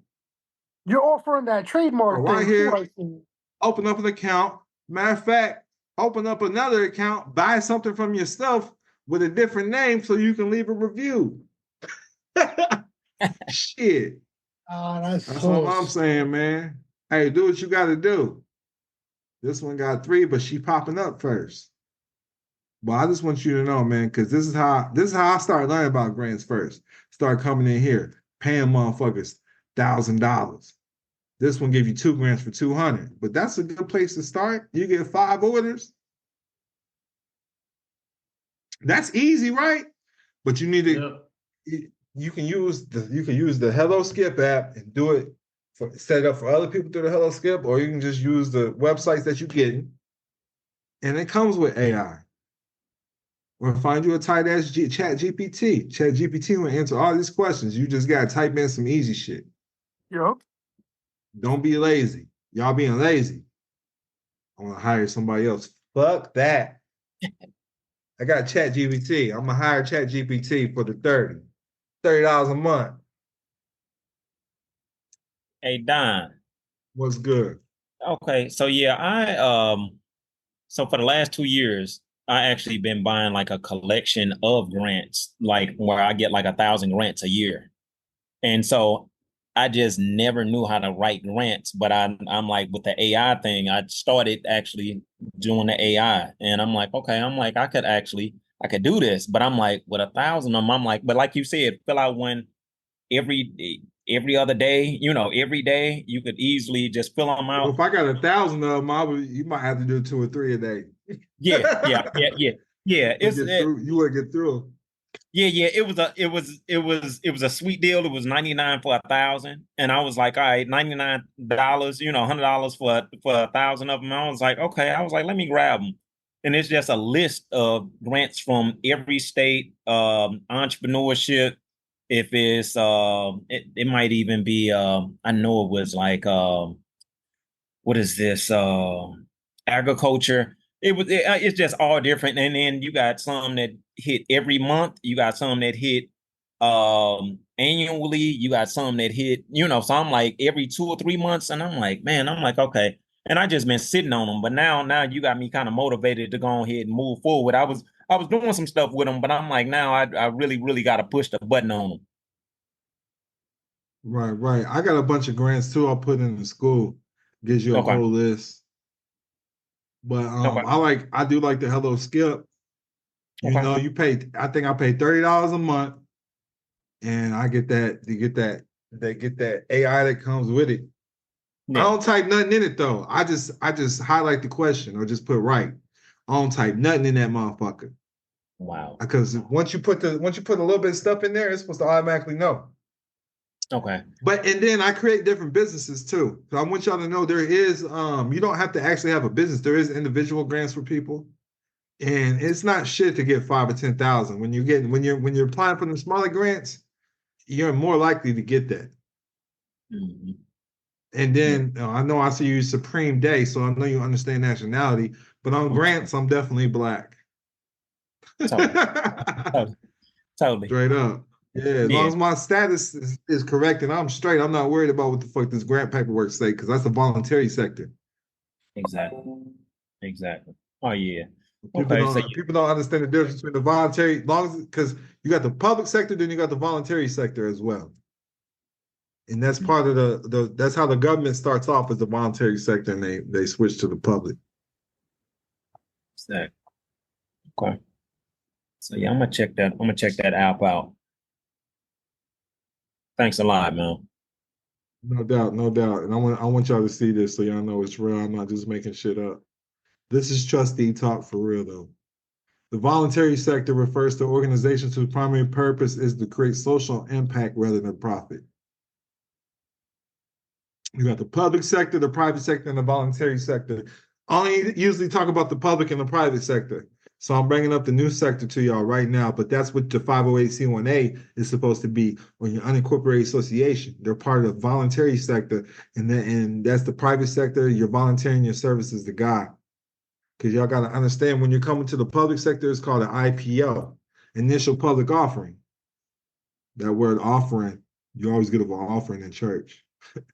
You're offering that trademark Right thing here. too, I see. Open up an account. Matter of fact, open up another account, buy something from your stuff with a different name so you can leave a review. Shit. That's all I'm saying, man. Hey, do what you got to do. This one got 3, but she popping up first. But I just want you to know, man, because this is how I started learning about grants first. Start coming in here, paying motherfuckers $1,000. This one give you 2 grants for $200, but that's a good place to start. You get 5 orders. That's easy, right? But you need to. You can use the Hello Skip app and do it set it up for other people through the Hello Skip, or you can just use the websites that you're getting, and it comes with AI. Or find you a tight ass Chat GPT. Chat GPT will answer all these questions. You just gotta type in some easy shit. Yep. Don't be lazy. Y'all being lazy. I want to hire somebody else. Fuck that. I got Chat GPT. I'm gonna hire Chat GPT for the $30 a month. Hey Don. What's good? Okay, so yeah, so for the last 2 years, I actually been buying like a collection of grants, like where I get like 1,000 grants a year. And so I just never knew how to write grants, but I'm like with the AI thing, I started actually doing the AI, and I'm like, okay, I could do this, but I'm like with 1,000 of them, I'm like, but like you said, fill out one every other day, every day you could easily just fill them out. Well, if I got 1,000 of them, you might have to do 2 or 3 a day. Yeah. You would get through. Yeah. It was a sweet deal. It was 99 for 1,000, and I was like, all right, $99, $100 for 1,000 of them. I was like, okay. I was like, let me grab them, and it's just a list of grants from every state, entrepreneurship. If it's it might even be I know it was like what is this agriculture. It's just all different, and then you got some that hit every month, you got some that hit annually, you got some that hit so I'm like every 2 or 3 months, and I'm like, man, okay. And I just been sitting on them, but now you got me kind of motivated to go ahead and move forward. I was doing some stuff with them, but I'm like, now I really got to push the button on them. Right. I got a bunch of grants too. I'll put in the school. Gives you a whole list. But I do like the Hello Skip. You pay. I think I pay $30 a month, and I get that. They get that AI that comes with it. Yeah. I don't type nothing in it though. I just highlight the question or just put right. I don't type nothing in that motherfucker. Wow. Because once you put a little bit of stuff in there, it's supposed to automatically know. Okay. But and then I create different businesses too. So I want y'all to know there is you don't have to actually have a business. There is individual grants for people. And it's not shit to get 5 or 10,000. When you're applying for the smaller grants, you're more likely to get that. Mm-hmm. And then I know I see you Supreme Day, so I know you understand nationality. But on grants, I'm definitely black. Totally. Straight up. Yeah, as long as my status is correct and I'm straight, I'm not worried about what the fuck this grant paperwork say, because that's the voluntary sector. Exactly. Oh yeah. People Okay. So don't understand the difference between the voluntary, because you got the public sector, then you got the voluntary sector as well. And that's part of that's how the government starts off as the voluntary sector, and they switch to the public. Exactly. Okay. So yeah, I'm gonna check that app out. Thanks a lot, man. No doubt, no doubt. And I want y'all to see this so y'all know it's real. I'm not just making shit up. This is trustee talk for real though. The voluntary sector refers to organizations whose primary purpose is to create social impact rather than profit. You got the public sector, the private sector, and the voluntary sector. I only usually talk about the public and the private sector. So I'm bringing up the new sector to y'all right now, but that's what the 508c1a is supposed to be, or your unincorporated association. They're part of the voluntary sector, and that's the private sector. You're volunteering your services to God. Because y'all got to understand, when you're coming to the public sector, it's called an IPO, initial public offering. That word offering, you always get an offering in church. But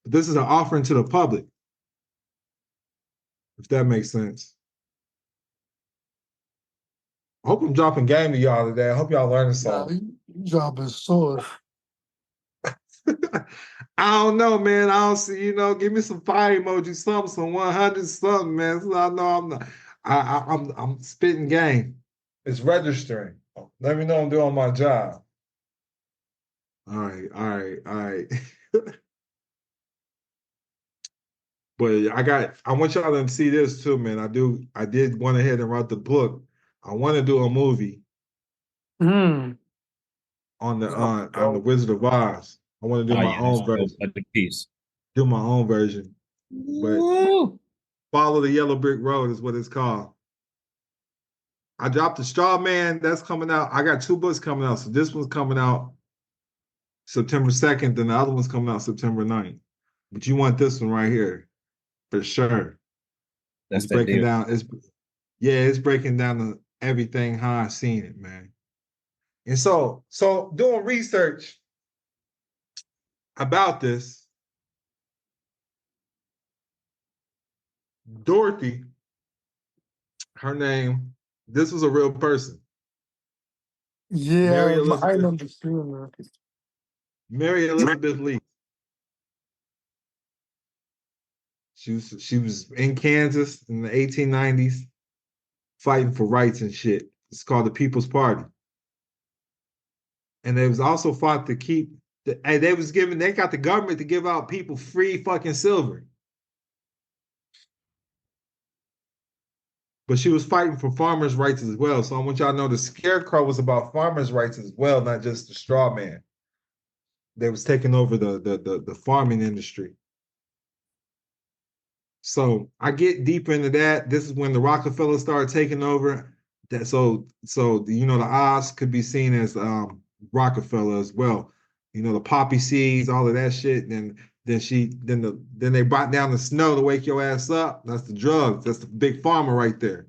this is an offering to the public, if that makes sense. I hope I'm dropping game to y'all today. I hope y'all learning something. You dropping sauce. I don't know, man. I don't see, give me some fire emoji, something, some 100 something, man. So I know I'm not. I'm spitting game. It's registering. Let me know I'm doing my job. All right. But I want y'all to see this too, man. I did went ahead and write the book. I want to do a movie on the Wizard of Oz. I want to do my own version. Do my own version. But Follow the Yellow Brick Road is what it's called. I dropped the Straw Man. That's coming out. I got 2 books coming out. So this one's coming out September 2nd, and the other one's coming out September 9th. But you want this one right here for sure. That's it's breaking down. It's breaking down everything how I seen it, man. And so doing research about this, Dorothy, her name, this was a real person. Yeah, I remember seeing that. Mary Elizabeth Lee. She was in Kansas in the 1890s fighting for rights and shit. It's called the People's Party. And they was also fought to keep they got the government to give out people free fucking silver. But she was fighting for farmers' rights as well. So I want y'all to know the Scarecrow was about farmers' rights as well, not just the straw man. They was taking over the farming industry. So I get deeper into that. This is when the Rockefellers started taking over. So the Oz could be seen as Rockefeller as well. The poppy seeds, all of that shit. Then they brought down the snow to wake your ass up. That's the drugs. That's the big pharma right there.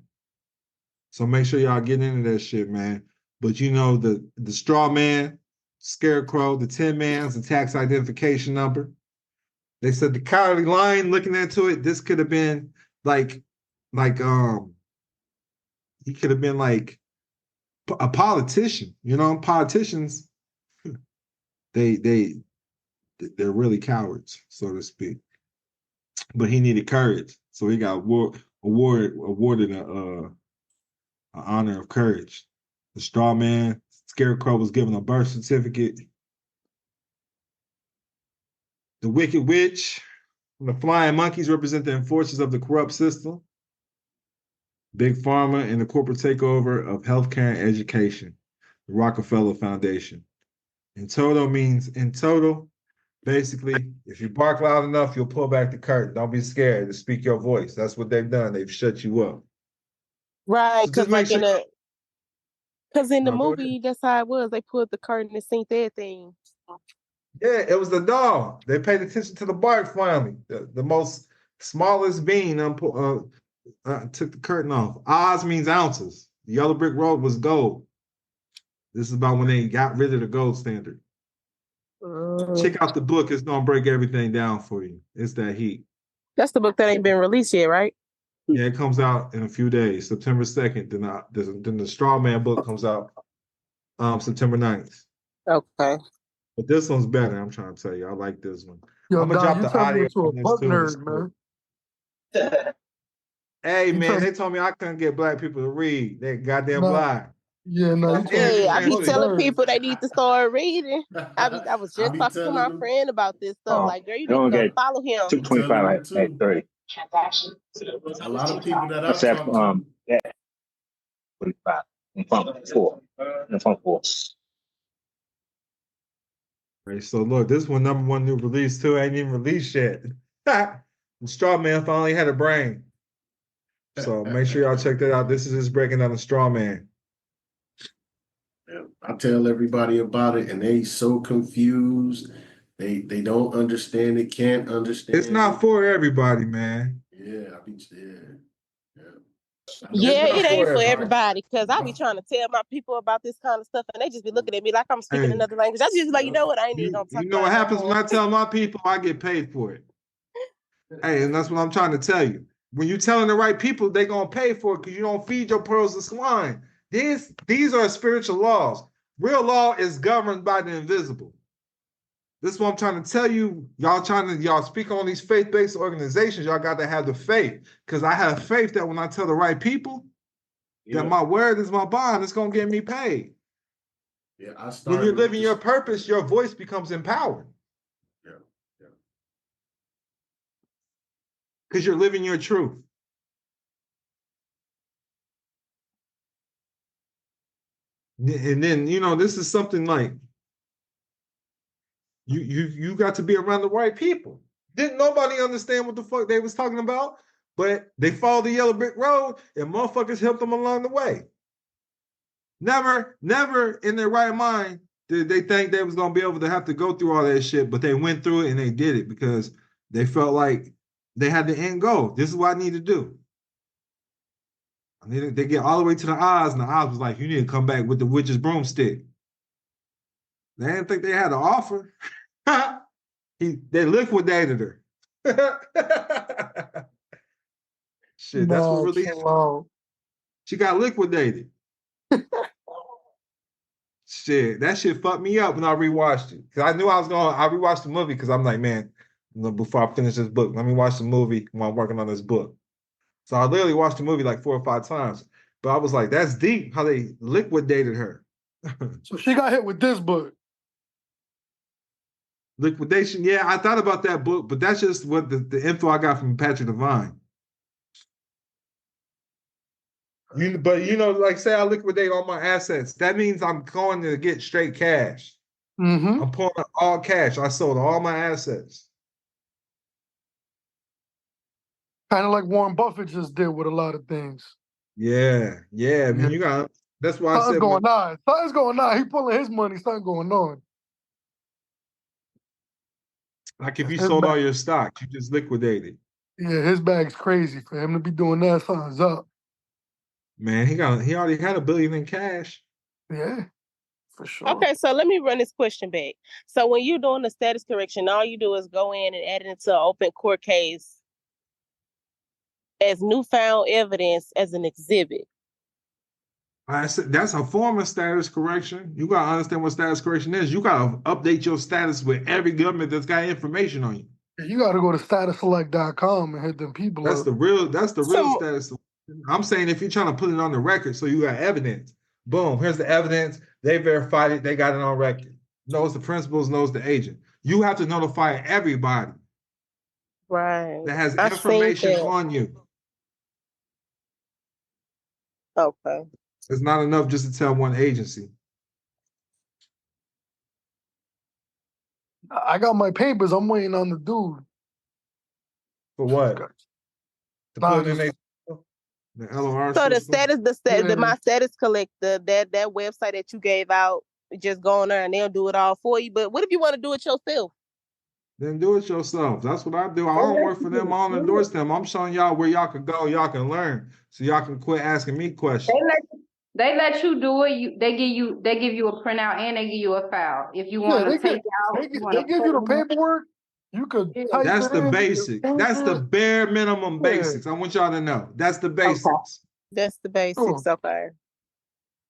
So make sure y'all get into that shit, man. But the straw man, Scarecrow, the Tin Man's the tax identification number. They said the Cowardly Lion, looking into it, this could have been he could have been like a politician. Politicians, they're really cowards, so to speak. But he needed courage, so he got awarded an honor of courage. The straw man, Scarecrow, was given a birth certificate. The Wicked Witch, the Flying Monkeys represent the enforcers of the corrupt system. Big Pharma and the corporate takeover of healthcare and education. The Rockefeller Foundation. In total Basically, if you bark loud enough, you'll pull back the curtain. Don't be scared to speak your voice. That's what they've done. They've shut you up. Right, So just because make like sure. in the No, go ahead. movie, that's how it was. They pulled the curtain and synced everything. Yeah, it was the dog. They paid attention to the bark finally. The most smallest bean took the curtain off. Oz means ounces. The yellow brick road was gold. This is about when they got rid of the gold standard. Check out the book. It's gonna break everything down for you. It's that heat. That's the book that ain't been released yet, right? Yeah, it comes out in a few days, September 2nd. Then the Straw Man book comes out September 9th. Okay. But this one's better. I'm trying to tell you. I like this one. Yo, I'm gonna Don, drop you the turn me audio into a on this buck too. nerd, man. Hey You man, turn they told me I couldn't get black people to read. They goddamn nah, blind. yeah, no, you turn me Hey, into I a be buck telling nerd. people they need to start reading. I was I just be talking to telling my them. friend about this stuff. Like, girl, you need to Don't go get follow him. I be telling 225 them at too. 30. Transaction. A lot of people that I've Except talked to. yeah, 25. In front four. In front four. Right, so look, this one #1 new release too. Ain't even released yet. The Straw Man finally had a brain. So make sure y'all check that out. This is just breaking down the Straw Man. I tell everybody about it, and they so confused. They don't understand it, can't understand It's not it. for everybody, man. Yeah, yeah. I know Yeah, It's it not ain't for for everybody. everybody. Cause I be trying to tell my people about this kind of stuff, and they just be looking at me like I'm speaking Hey, another language. I just be like, you know what? I ain't even gonna talk you know about what it no happens when more. I tell my people I get paid for it. Hey, and that's what I'm trying to tell you. When you're telling the right people, they're gonna pay for it because you don't feed your pearls to swine. These are spiritual laws. Real law is governed by the invisible. This is what I'm trying to tell you. Y'all speak on these faith-based organizations. Y'all got to have the faith. Because I have faith that when I tell the right people that my word is my bond, it's gonna get me paid. Yeah, I When you're started with living this. your purpose, your voice becomes empowered. Yeah. Because you're living your truth. And then, this is something like you got to be around the right people. Didn't nobody understand what the fuck they was talking about, but they followed the yellow brick road and motherfuckers helped them along the way. Never in their right mind did they think they was gonna be able to have to go through all that shit, but they went through it and they did it because they felt like they had the end goal. This is what I need to do. They get all the way to the Oz, and the Oz was like, you need to come back with the witch's broomstick. They didn't think they had to offer. They liquidated her. Shit, that's what Nah, really chill out. she got liquidated. Shit, that shit fucked me up when I rewatched it. Cause I knew I rewatched the movie because I'm like, man, before I finish this book, let me watch the movie while I'm working on this book. So I literally watched the movie like 4 or 5 times. But I was like, that's deep how they liquidated her. So she got hit with this book. Liquidation, yeah, I thought about that book, but that's just what the info I got from Patrick Devine. But like say I liquidate all my assets, that means I'm going to get straight cash. Mm-hmm. I'm pulling out all cash. I sold all my assets. Kind of like Warren Buffett just did with a lot of things. Yeah. I mean, that's why I Something's said going on. Something's going on. He pulling his money. Something going on. like if you His sold all bag, your stock, you just liquidated. yeah, his bag's crazy for him to be doing that. Something's up. Man, he already had $1 billion in cash. Yeah, for sure. Okay, so let me run this question back. So when you're doing the status correction, all you do is go in and add it into an open court case as newfound evidence as an exhibit. I said that's a form of status correction. You gotta understand what status correction is. You gotta update your status with every government that's got information on you. You got to go to statusselect.com and hit them people That's up. the real So status. I'm saying if you're trying to put it on the record, so you got evidence. Boom, here's the evidence. They verified it. They got it on record. Knows the principals, knows the agent. You have to notify everybody right, that has I seen information that. on you. Okay. It's not enough just to tell one agency. I got my papers. I'm waiting on the dude. For what? To Nah, put in just the LOR So the system? status, my status collector, that website that you gave out, just go on there and they'll do it all for you. But what if you want to do it yourself? Then do it yourself. That's what I do. I don't work for them. I don't endorse them. I'm showing y'all where y'all can go, y'all can learn, so y'all can quit asking me questions. They let you do it. They give you a printout and they give you a file. If you want to take out, they give you the paperwork. You could type That's it the in. basics. That's the bare minimum basics. I want y'all to know. That's the basics. That's the basics. Okay.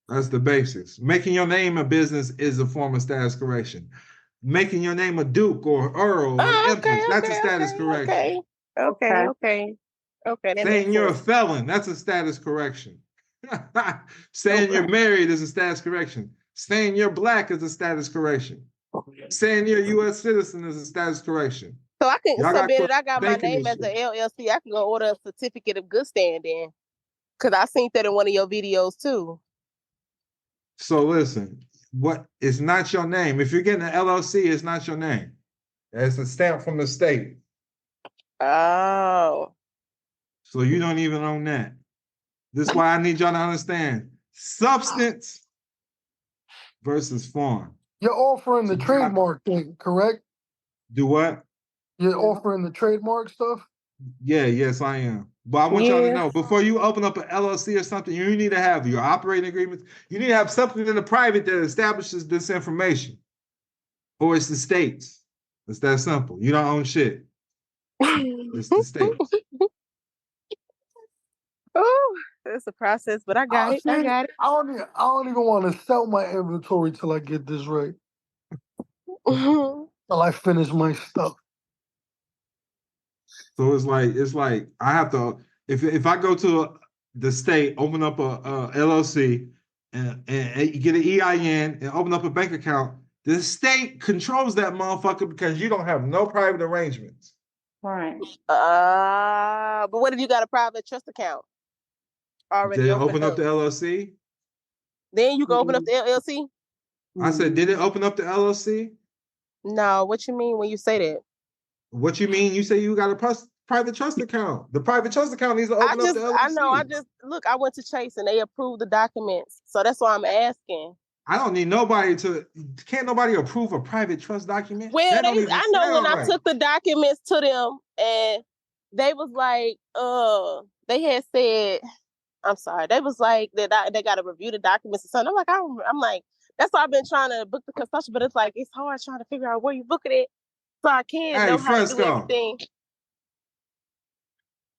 That's the basics. Making your name a business is a form of status correction. Making your name a duke or earl or empress, that's a status correction. Okay. Saying you're a felon, that's a status correction. Saying you're married is a status correction. Saying you're black is a status correction. Saying you're a U.S. citizen is a status correction. So I can submit it. I got my thinking name this as an LLC. I can go order a certificate of good standing. Because I seen that in one of your videos too. So listen, it's not your name. If you're getting an LLC, it's not your name. It's a stamp from the state. Oh. So you don't even own that. This is why I need y'all to understand substance versus form. You're offering the trademark thing, correct? Do what? You're offering the trademark stuff? Yeah, yes, I am. But I want y'all to know, before you open up an LLC or something, you need to have your operating agreements. You need to have something in the private that establishes this information. Or it's the states. It's that simple. You don't own shit. It's the states. Oh, it's a process, but I got it. I got it. I don't even want to sell my inventory till I get this right. Till I finish my stuff. So it's like I have to, if I go to the state, open up a LLC and get an EIN and open up a bank account, the state controls that motherfucker because you don't have no private arrangements. Right. But what if you got a private trust account already Did it opened open up the LLC? Then you can open up the LLC? I said, did it open up the LLC? No, what you mean when you say that? What you mean? You say you got a private trust account. The private trust account needs to open up the LLC. Look, I went to Chase and they approved the documents. So that's why I'm asking. I don't need nobody can't nobody approve a private trust document? Well, I know when I took the documents to them and they was like, they had said, I'm sorry, they was like, they got to review the documents and something. I'm like, that's why I've been trying to book the construction, but it's like, it's hard trying to figure out where you book it at. So I can't know how to do everything.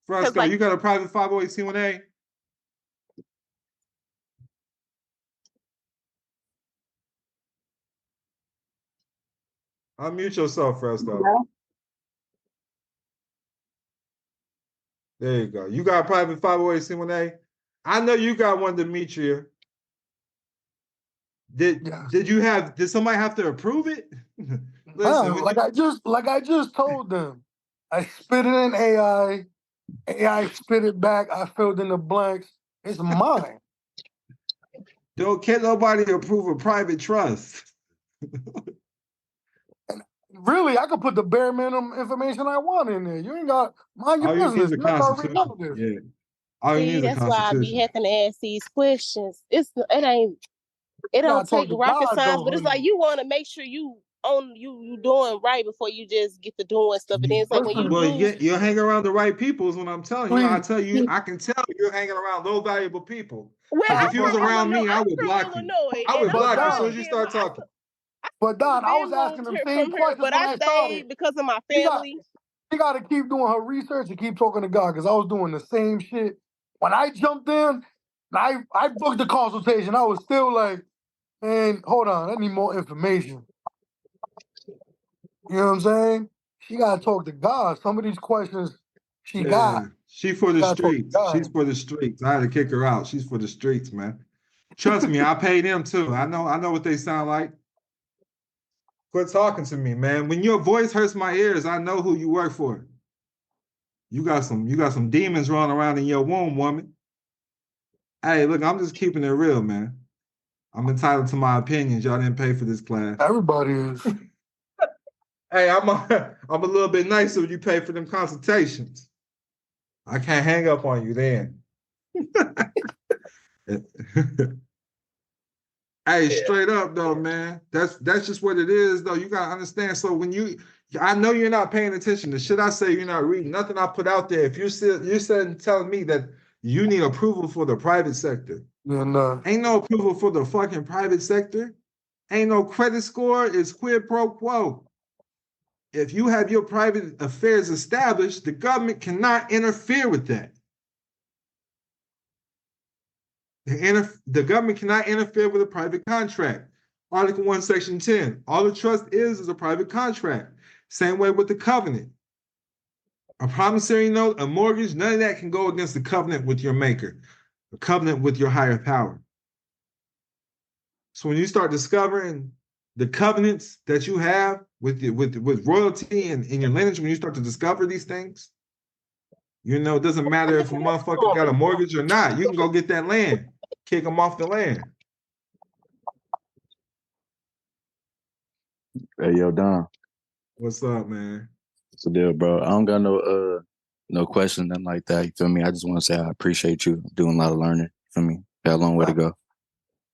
Fresco, you got a private 508c1A? Unmute yourself, Fresco. There you go. You got a private 508c1A? I know you got one, Demetria. Did somebody have to approve it? Listen, like I just told them, I spit it in AI spit it back, I filled in the blanks. It's mine. Can't nobody approve a private trust. Really, I could put the bare minimum information I want in there. You ain't got mind your business. You ain't got to remember this. Yeah. All you need is a that's why I be having to ask these questions. It don't take rocket science, but it's like you want to make sure you doing right before you just get to doing stuff. And then it's like when you're hanging around the right people is what I'm telling you. I can tell you're hanging around low valuable people. Well, if you was around me, I would block you. I would block you as soon as you start talking. But Don, I was asking them same questions but I stayed because of my family. She got to keep doing her research and keep talking to God because I was doing the same shit. When I jumped in, I booked the consultation. I was still like, man, hold on, I need more information. You know what I'm saying? She got to talk to God. Some of these questions she got. She for the streets. She's for the streets. I had to kick her out. She's for the streets, man. Trust me, I pay them too. I know what they sound like. Quit talking to me, man. When your voice hurts my ears, I know who you work for. You got some demons running around in your womb, woman. Hey, look, I'm just keeping it real, man. I'm entitled to my opinions. Y'all didn't pay for this class. Everybody is. Hey, I'm a little bit nicer when you pay for them consultations. I can't hang up on you then. Hey, straight up though, man. That's just what it is, though. You gotta understand. So when I know you're not paying attention to shit I say, you're not reading nothing I put out there. If you're sitting telling me that you need approval for the private sector, ain't no approval for the fucking private sector. Ain't no credit score. It's quid pro quo. If you have your private affairs established, the government cannot interfere with that. The government cannot interfere with a private contract. Article 1, Section 10. All the trust is a private contract. Same way with the covenant. A promissory note, a mortgage, none of that can go against the covenant with your maker, a covenant with your higher power. So when you start discovering the covenants that you have with royalty and in your lineage, when you start to discover these things, you know, it doesn't matter if a motherfucker got a mortgage or not. You can go get that land, kick them off the land. Hey, yo, Don. What's up, man? What's the deal, bro? I don't got no question, nothing like that. You feel me? I just want to say I appreciate you doing a lot of learning. You feel me? Got a long way to go.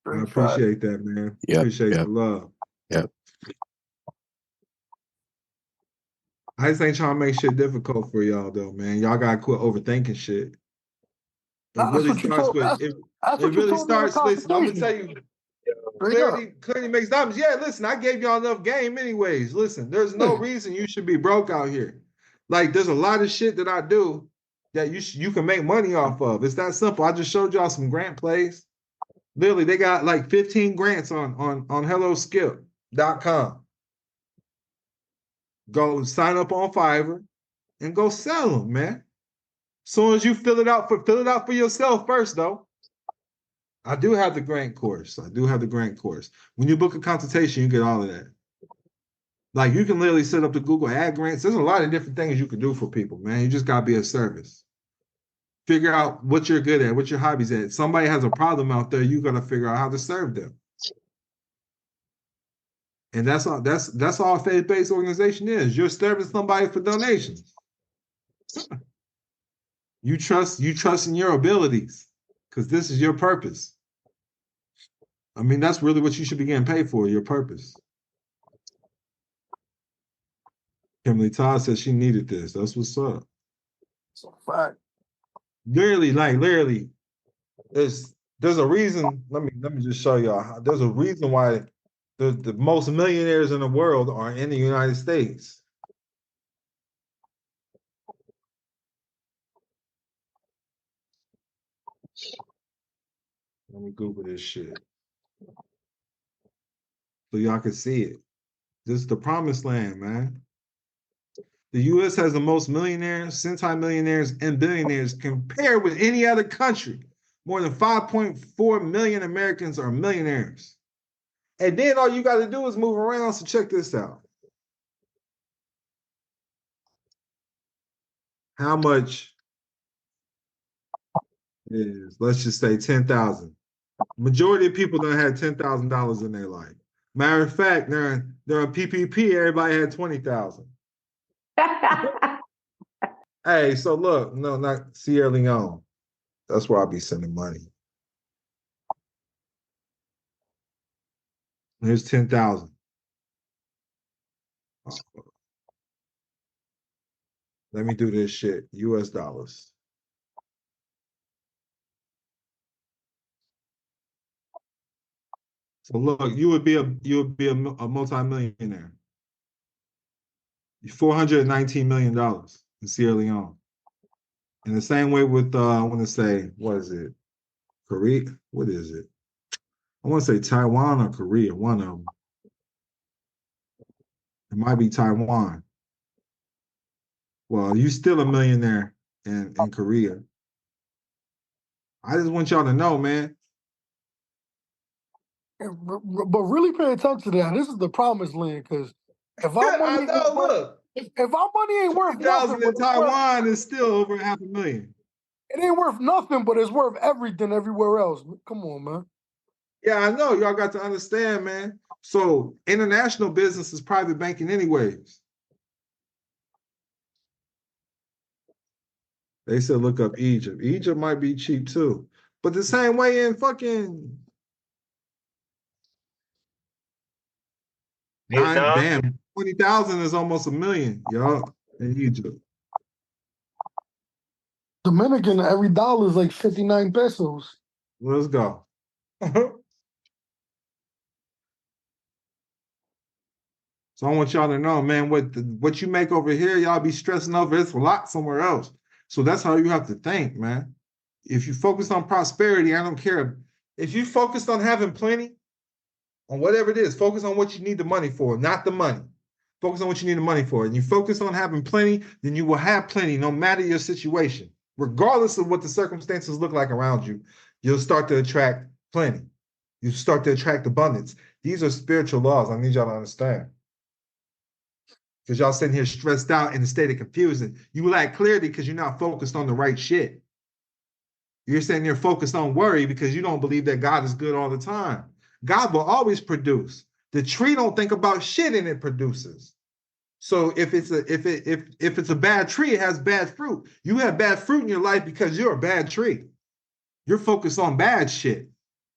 I appreciate that, man. Yep, Appreciate yep. the love. Yep. I just ain't trying to make shit difficult for y'all, though, man. Y'all gotta quit overthinking shit. It really starts with it really starts. Listen, I'm gonna tell you. Clearly makes diamonds. Yeah, listen, I gave y'all enough game anyways. Listen, there's no reason you should be broke out here. Like, there's a lot of shit that I do that you can make money off of. It's that simple. I just showed y'all some grant plays. Literally, they got like 15 grants on helloskip.com. Go sign up on Fiverr and go sell them, man. Soon as you fill it out for yourself first, though. I do have the grant course. When you book a consultation, you get all of that. Like, you can literally set up the Google ad grants. There's a lot of different things you can do for people, man. You just gotta be of service. Figure out what you're good at, what your hobbies at. Somebody has a problem out there, you gotta figure out how to serve them. And that's all a faith-based organization is. You're serving somebody for donations. You trust in your abilities, because this is your purpose. I mean, that's really what you should be getting paid for, your purpose. Kimberly Todd said she needed this. That's what's up. So fact. Literally, there's a reason. Let me just show y'all. There's a reason why the most millionaires in the world are in the United States. Let me Google this shit so y'all can see it. This is the promised land, man. The U.S. has the most millionaires, centimillionaires, and billionaires compared with any other country. More than 5.4 million Americans are millionaires. And then all you got to do is move around. So check this out. How much is, let's just say, 10,000? Majority of people don't have $10,000 in their life. Matter of fact, during PPP, everybody had 20,000. Hey, so look, no, not Sierra Leone. That's where I'll be sending money. Here's 10,000. Let me do this shit. US dollars. So look, you would be a multi-millionaire. $419 million in Sierra Leone. In the same way with I want to say, what is it? Korea? What is it? I want to say Taiwan or Korea, one of them. It might be Taiwan. Well, you're still a millionaire in Korea. I just want y'all to know, man. But really pay attention to that. This is the promised land, because if our money, if our money ain't worth nothing, in Taiwan is still over $500,000. It ain't worth nothing, but it's worth everything everywhere else. Come on, man. Yeah, I know. Y'all got to understand, man. So international business is private banking anyways. They said look up Egypt. Egypt might be cheap too. But the same way in fucking Vietnam. damn, 20,000 is almost $1 million, y'all, in Egypt. Dominican, every dollar is like 59 pesos. Let's go. So I want y'all to know, man, what you make over here, y'all be stressing over. It's a lot somewhere else. So that's how you have to think, man. If you focus on prosperity, I don't care. If you focused on having plenty, on whatever it is, focus on what you need the money for, not the money. Focus on what you need the money for. And you focus on having plenty, then you will have plenty no matter your situation. Regardless of what the circumstances look like around you, you'll start to attract plenty. You start to attract abundance. These are spiritual laws. I need y'all to understand. Because y'all sitting here stressed out in a state of confusion. You lack clarity because you're not focused on the right shit. You're sitting here focused on worry because you don't believe that God is good all the time. God will always produce. The tree don't think about shit and it produces. So if it's a bad tree, it has bad fruit. You have bad fruit in your life because you're a bad tree. You're focused on bad shit.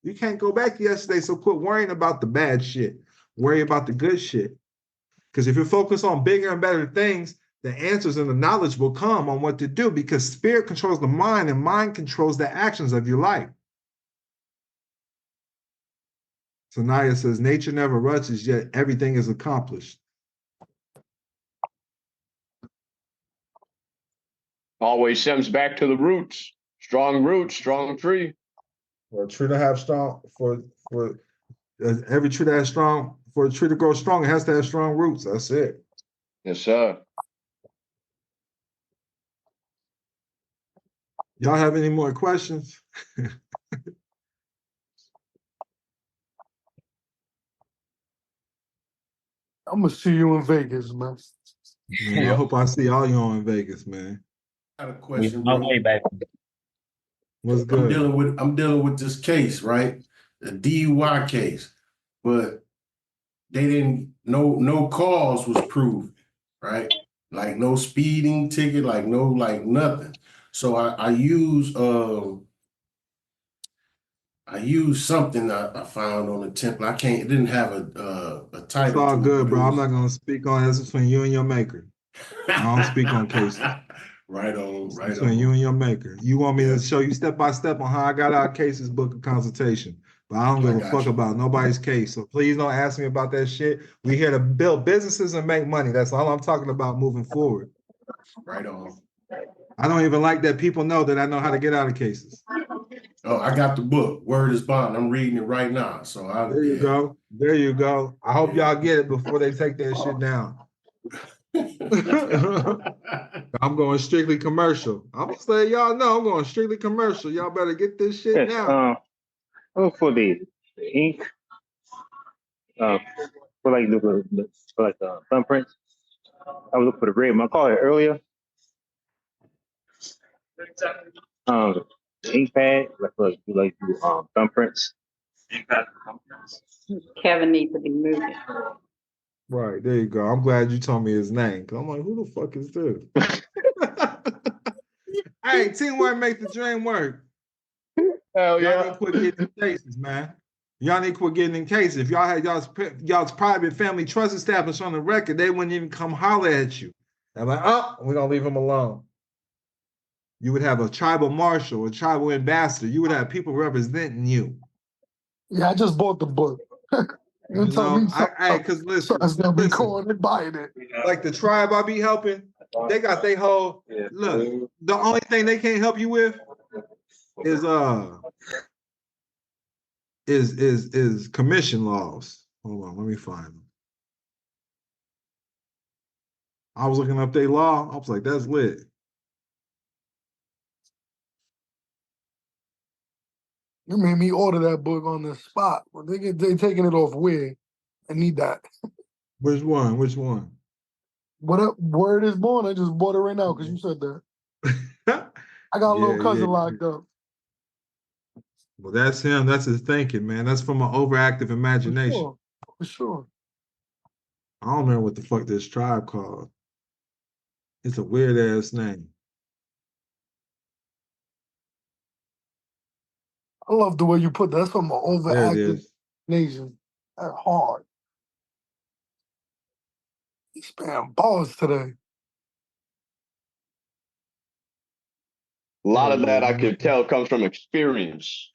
You can't go back to yesterday, so quit worrying about the bad shit. Worry about the good shit. Because if you're focused on bigger and better things, the answers and the knowledge will come on what to do because spirit controls the mind and mind controls the actions of your life. Sanaya says, nature never rushes, yet everything is accomplished. Always stems back to the roots. Roots, strong tree. For a tree to have strong, for every tree that has strong, for a tree to grow strong, it has to have strong roots. That's it. Yes, sir. Y'all have any more questions? I'm gonna see you in Vegas, man. Man, I hope I see all y'all in Vegas, man. I got a question, bro. What's good? I'm dealing with this case, right? A DUI case, but they didn't. No cause was proved, right? Like no speeding ticket, like nothing. So I use something I found on the template. I can't. It didn't have a title. It's all to good, it, bro. I'm not gonna speak on this between you and your maker. I don't speak on cases. Right on, right Between on. you and your maker. You want me to show you step by step on how I got out cases, book a consultation. But I don't give a fuck about nobody's case. So please don't ask me about that shit. We here to build businesses and make money. That's all I'm talking about moving forward. Right on. I don't even like that people know that I know how to get out of cases. Oh, I got the book. Word is bond. I'm reading it right now. So There you go. There you go. I hope y'all get it before they take that shit down. I'm going strictly commercial. I'm gonna say y'all know I'm going strictly commercial. Y'all better get this shit now. Look for the ink. For like the thumbprints. I was looking for the red. I called it earlier. The ink pad, like thumbprints. Kevin needs to be moving. Right, there you go. I'm glad you told me his name. I'm like, who the fuck is this? Hey, teamwork make the dream work. Hell y'all yeah. need to quit getting in cases, man. Y'all need to quit getting in cases. If y'all had y'all's private family trust established on the record, they wouldn't even come holler at you. I'm like, oh, we're gonna leave him alone. You would have a tribal marshal, a tribal ambassador. You would have people representing you. Yeah, I just bought the book. You tell me something. Because listen, It's gonna be calling and buying it. like the tribe I be helping, they got their whole look. The only thing they can't help you with is commission laws. Hold on, let me find them. I was looking up their law. I was like, that's lit. You made me order that book on the spot. Well, they taking it off where? I need that. Which one? Which one? What up? Word is born. I just bought it right now because you said that. I got a little cousin locked up. Well, that's him. That's his thinking, man. That's from an overactive imagination. For sure. I don't remember what the fuck this tribe called. It's a weird ass name. I love the way you put that. That's from an There it overactive is. nation. That's hard. You spam balls today. A lot Yeah, of that I yeah. could tell comes from experience.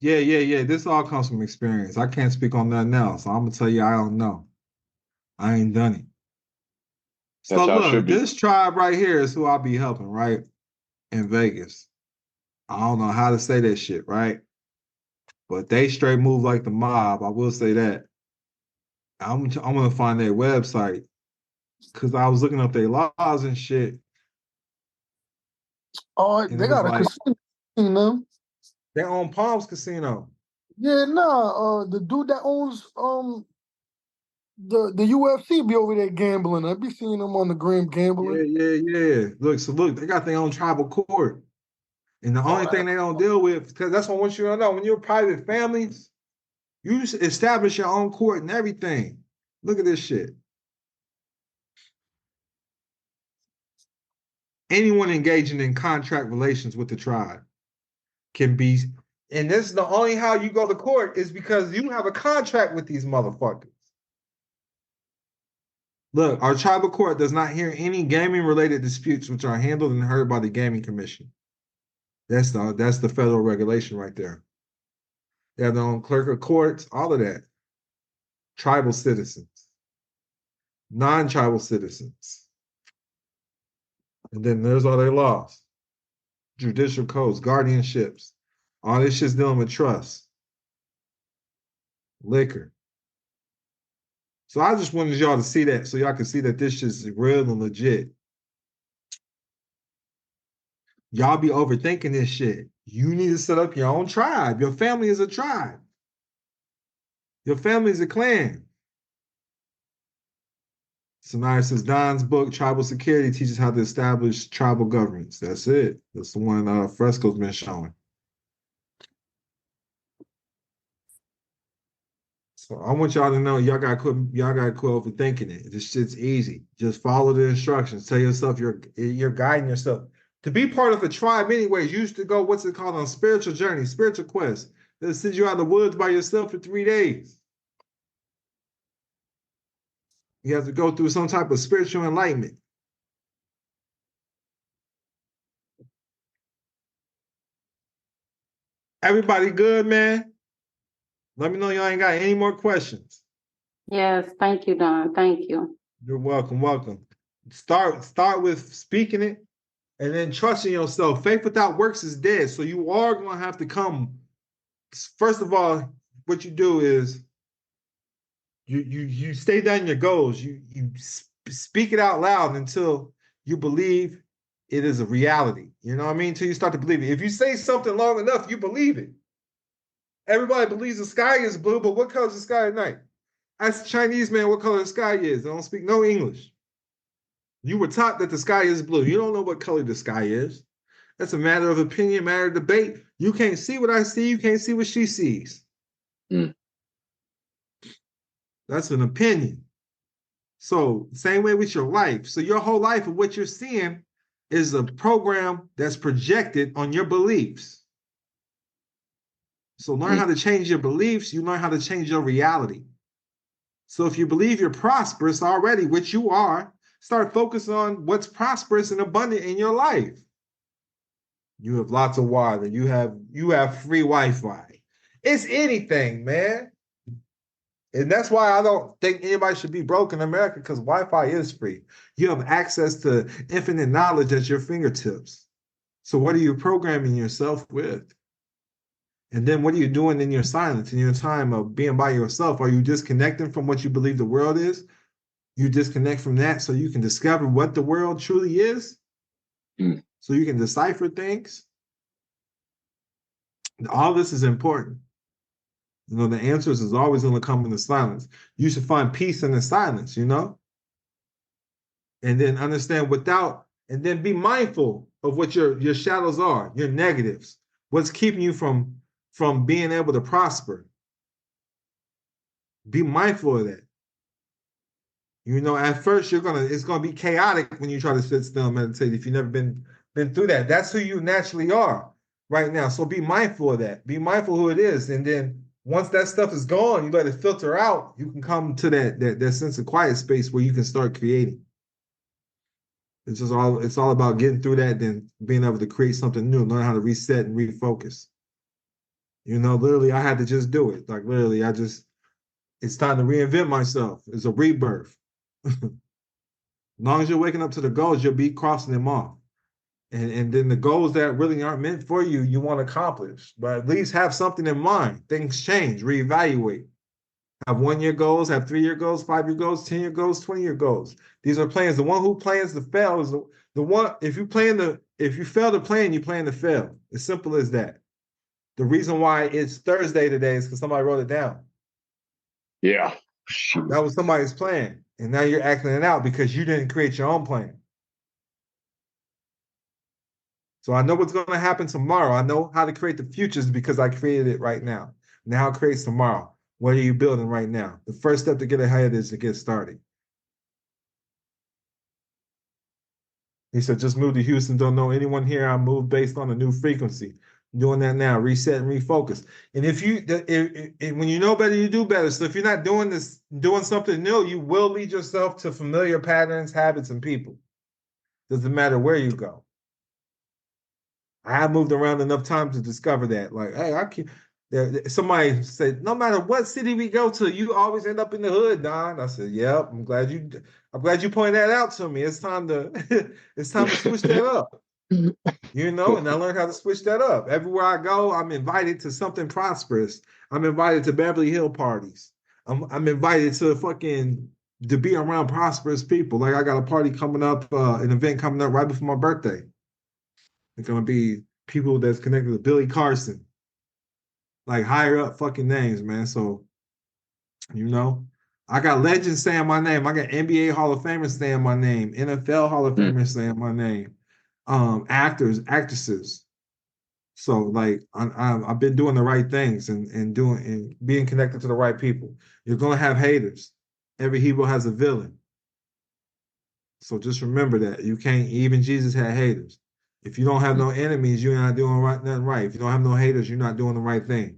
Yeah. This all comes from experience. I can't speak on nothing else. So I'm gonna tell you I don't know. I ain't done it. That's So how it should look, be. this tribe right here is who I'll be helping, right? In Vegas. I don't know how to say that shit, right? But they straight move like the mob. I will say that. I'm gonna find their website because I was looking up their laws and shit, Oh, and it they was got a like casino, you know? they own Palms Casino. Yeah, nah. The dude that owns the UFC be over there gambling. I be seeing him on the gram gambling. Yeah. Look, they got their own tribal court. And the only thing they don't deal with, because that's what I want you to know, when you're private families, you establish your own court and everything. Look at this shit. Anyone engaging in contract relations with the tribe can be, and this is the only how you go to court is because you have a contract with these motherfuckers. Look, our tribal court does not hear any gaming-related disputes which are handled and heard by the Gaming Commission. That's the federal regulation right there. They have their own clerk of courts, all of that. Tribal citizens, non-tribal citizens. And then there's all their laws, judicial codes, guardianships. All this shit's dealing with trust, liquor. So I just wanted y'all to see that so y'all can see that this shit's real and legit. Y'all be overthinking this shit. You need to set up your own tribe. Your family is a tribe. Your family is a clan. Sanaya says Don's book, Tribal Security, teaches how to establish tribal governments. That's it. That's the one Fresco's been showing. So I want y'all to know y'all gotta quit overthinking it. This shit's easy. Just follow the instructions. Tell yourself you're guiding yourself. To be part of a tribe, anyways, you used to go, what's it called, on spiritual journey, spiritual quest. They'll send you out in the woods by yourself for 3 days. You have to go through some type of spiritual enlightenment. Everybody good, man? Let me know y'all ain't got any more questions. Yes, thank you, Don. Thank you. You're welcome. Start with speaking it and then trusting yourself. Faith without works is dead. So you are going to have to come. First of all, what you do is you stay down your goals. You speak it out loud until you believe it is a reality. You know what I mean? Until you start to believe it. If you say something long enough, you believe it. Everybody believes the sky is blue, but what color is the sky at night? Ask the Chinese man what color the sky is. They don't speak no English. You were taught that the sky is blue. You don't know what color the sky is. That's a matter of opinion, matter of debate. You can't see what I see. You can't see what she sees. That's an opinion. So same way with your life. So your whole life of what you're seeing is a program that's projected on your beliefs. So learn how to change your beliefs. You learn how to change your reality. So if you believe you're prosperous already, which you are, start focusing on what's prosperous and abundant in your life. You have lots of water. You have free Wi-Fi. It's anything, man. And that's why I don't think anybody should be broke in America, because Wi-Fi is free. You have access to infinite knowledge at your fingertips. So what are you programming yourself with? And then what are you doing in your silence, in your time of being by yourself? Are you disconnecting from what you believe the world is? You disconnect from that so you can discover what the world truly is? So you can decipher things? All this is important. You know, the answers is always going to come in the silence. You should find peace in the silence, you know? And then understand and then be mindful of what your shadows are, your negatives. What's keeping you from being able to prosper? Be mindful of that. You know, at first it's gonna be chaotic when you try to sit still and meditate if you've never been through that. That's who you naturally are, right now. So be mindful of that. Be mindful who it is. And then once that stuff is gone, you let it filter out, you can come to that sense of quiet space where you can start creating. It's all about getting through that, then being able to create something new, learn how to reset and refocus. Literally, I had to just do it. Like literally, it's time to reinvent myself. It's a rebirth. As long as you're waking up to the goals, you'll be crossing them off. And then the goals that really aren't meant for you, you want to accomplish. But at least have something in mind. Things change, reevaluate. Have 1 year goals, have 3 year goals, 5 year goals, 10 year goals, 20 year goals. These are plans. The one who plans to fail is the one. If you fail to plan, you plan to fail. As simple as that. The reason why it's Thursday today is because somebody wrote it down. Yeah. That was somebody's plan. And now you're acting it out because you didn't create your own plan. So I know what's going to happen tomorrow. I know how to create the futures because I created it right now. Now it creates tomorrow. What are you building right now? The first step to get ahead is to get started. He said, just moved to Houston. Don't know anyone here. I moved based on a new frequency. I'm doing that now. Reset and refocus. And when you know better, you do better. So if you're not doing something new, you will lead yourself to familiar patterns, habits, and people. Doesn't matter where you go. I have moved around enough times to discover that. Like, hey, I can't. Somebody said, no matter what city we go to, you always end up in the hood, Don. I said, yep. I'm glad you pointed that out to me. It's time to switch that up. And I learned how to switch that up. Everywhere I go, I'm invited to something prosperous. I'm invited to Beverly Hill parties. I'm invited to be around prosperous people. Like I got a party coming up, an event coming up right before my birthday. It's gonna be people that's connected to Billy Carson. Like higher up fucking names, man. So, I got legends saying my name. I got NBA Hall of Famers saying my name, NFL Hall of Famers saying my name, actors, actresses. So, like, I've been doing the right things and being connected to the right people. You're gonna have haters. Every hero has a villain. So just remember that you can't. Even Jesus had haters. If you don't have no enemies, you're not doing nothing right. If you don't have no haters, you're not doing the right thing.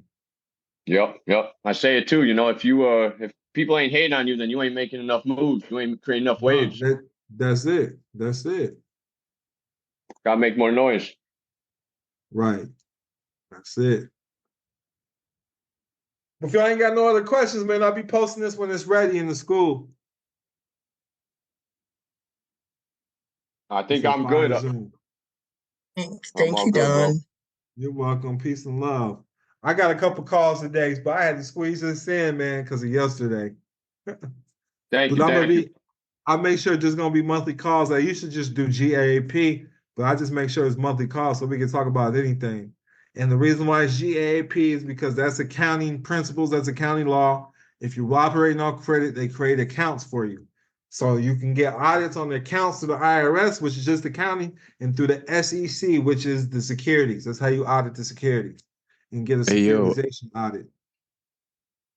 Yep. I say it too. If people ain't hating on you, then you ain't making enough moves. You ain't creating enough waves. That's it. Gotta make more noise. Right. That's it. If y'all ain't got no other questions, man, I'll be posting this when it's ready in the school. I think I'm good. Thank you, Don. You're welcome. Peace and love. I got a couple calls today, but I had to squeeze this in, man, because of yesterday. Thank you. I make sure there's gonna be monthly calls. I used to just do GAAP, but I just make sure it's monthly calls so we can talk about anything. And the reason why it's GAAP is because that's accounting principles, that's accounting law. If you're operating on credit, they create accounts for you. So you can get audits on the accounts to the IRS, which is just accounting, and through the SEC, which is the securities. That's how you audit the securities and get a securitization audit.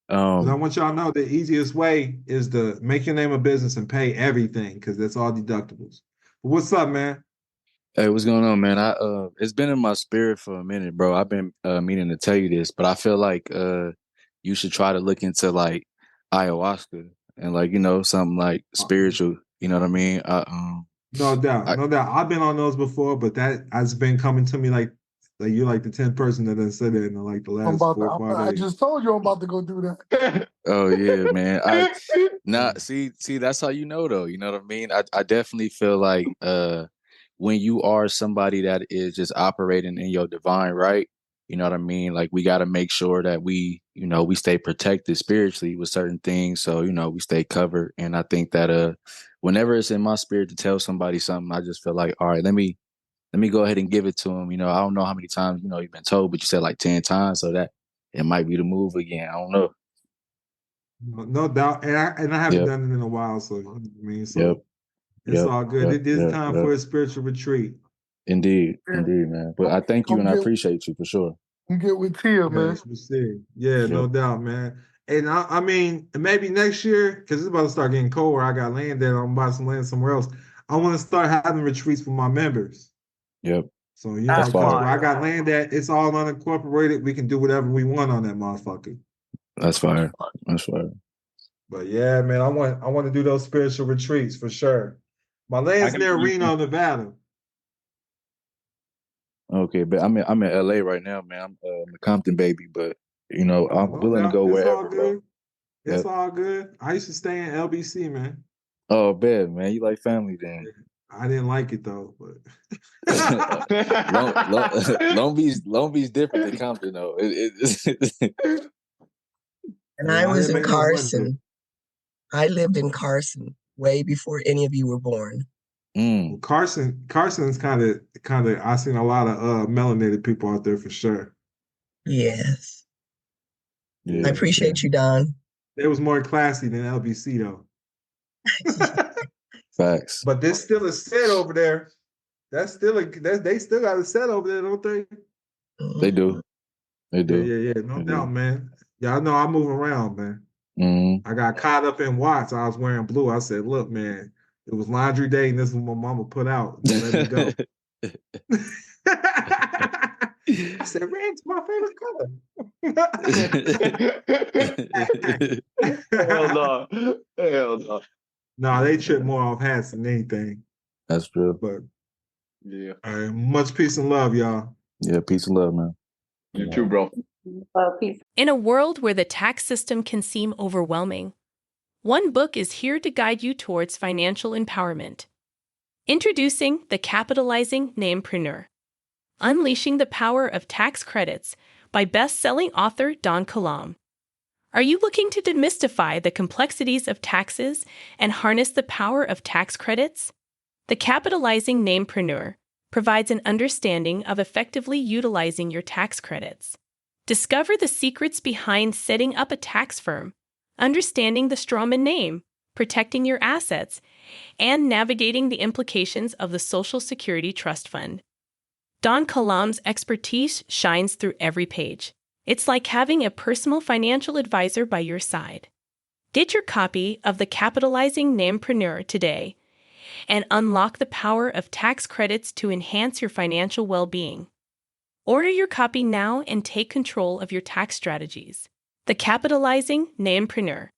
But I want y'all to know the easiest way is to make your name a business and pay everything because that's all deductibles. But what's up, man? Hey, what's going on, man? It's been in my spirit for a minute, bro. I've been meaning to tell you this, but I feel like you should try to look into like ayahuasca and like something like spiritual. You know what I mean? No doubt. I've been on those before, but that has been coming to me like you're like the 10th person that has said it in like the last 4 or 5 days. I just told you I'm about to go do that. Oh yeah, man. See, that's how you know though. You know what I mean? I definitely feel like when you are somebody that is just operating in your divine right, you know what I mean? Like we gotta make sure that we stay protected spiritually with certain things. So, we stay covered. And I think that whenever it's in my spirit to tell somebody something, I just feel like, all right, let me go ahead and give it to him. I don't know how many times, you've been told, but you said like 10 times. So that it might be the move again. I don't know. No doubt. And I haven't done it in a while. So, it's all good. It is time for a spiritual retreat. Indeed, man. But I thank you and I appreciate you for sure. You get with Tia, man. No doubt, man. And I mean, maybe next year, because it's about to start getting cold where I got land there, I'm about to land somewhere else. I want to start having retreats for my members. Yep. So, you That's know, because fire. where I got land at, it's all unincorporated. We can do whatever we want on that motherfucker. That's fire. That's fire. But yeah, man, I want to do those spiritual retreats for sure. My land's near Reno, Nevada. Okay, but I'm in LA right now, man. I'm a Compton baby, but you know, I'm willing to go It's all wherever, bro. good. It's all good. I used to stay in LBC, man. Oh, bad, man. You like family then. I didn't like it though, but Long Beach different than Compton though. And I was in Carson. I lived in Carson way before any of you were born. Well, Carson's kind of. I seen a lot of melanated people out there for sure. Yes. Yeah, I appreciate you, Don. It was more classy than LBC though. Facts. But there's still a set over there. They still got a set over there, don't they? They do. They do. Yeah. No doubt, man. Y'all know I move around, man. I got caught up in Watts. I was wearing blue. I said, look, man, it was laundry day and this is what my mama put out. Let me go. I said, red's my favorite color. Hell no. No, they trip more off hats than anything. That's true. But yeah. All right. Much peace and love, y'all. Yeah, peace and love, man. You too, bro. Peace. In a world where the tax system can seem overwhelming, one book is here to guide you towards financial empowerment. Introducing The Capitalizing Namepreneur, Unleashing the Power of Tax Credits by best-selling author Don Kilam. Are you looking to demystify the complexities of taxes and harness the power of tax credits? The Capitalizing Namepreneur provides an understanding of effectively utilizing your tax credits. Discover the secrets behind setting up a tax firm, understanding the strawman name, protecting your assets, and navigating the implications of the Social Security Trust Fund. Don Kilam's expertise shines through every page. It's like having a personal financial advisor by your side. Get your copy of The Capitalizing Namepreneur today and unlock the power of tax credits to enhance your financial well-being. Order your copy now and take control of your tax strategies. The Capitalizing Namepreneur,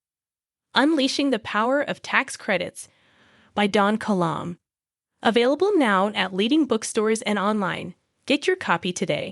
Unleashing the Power of Tax Credits by Don Kilam. Available now at leading bookstores and online. Get your copy today.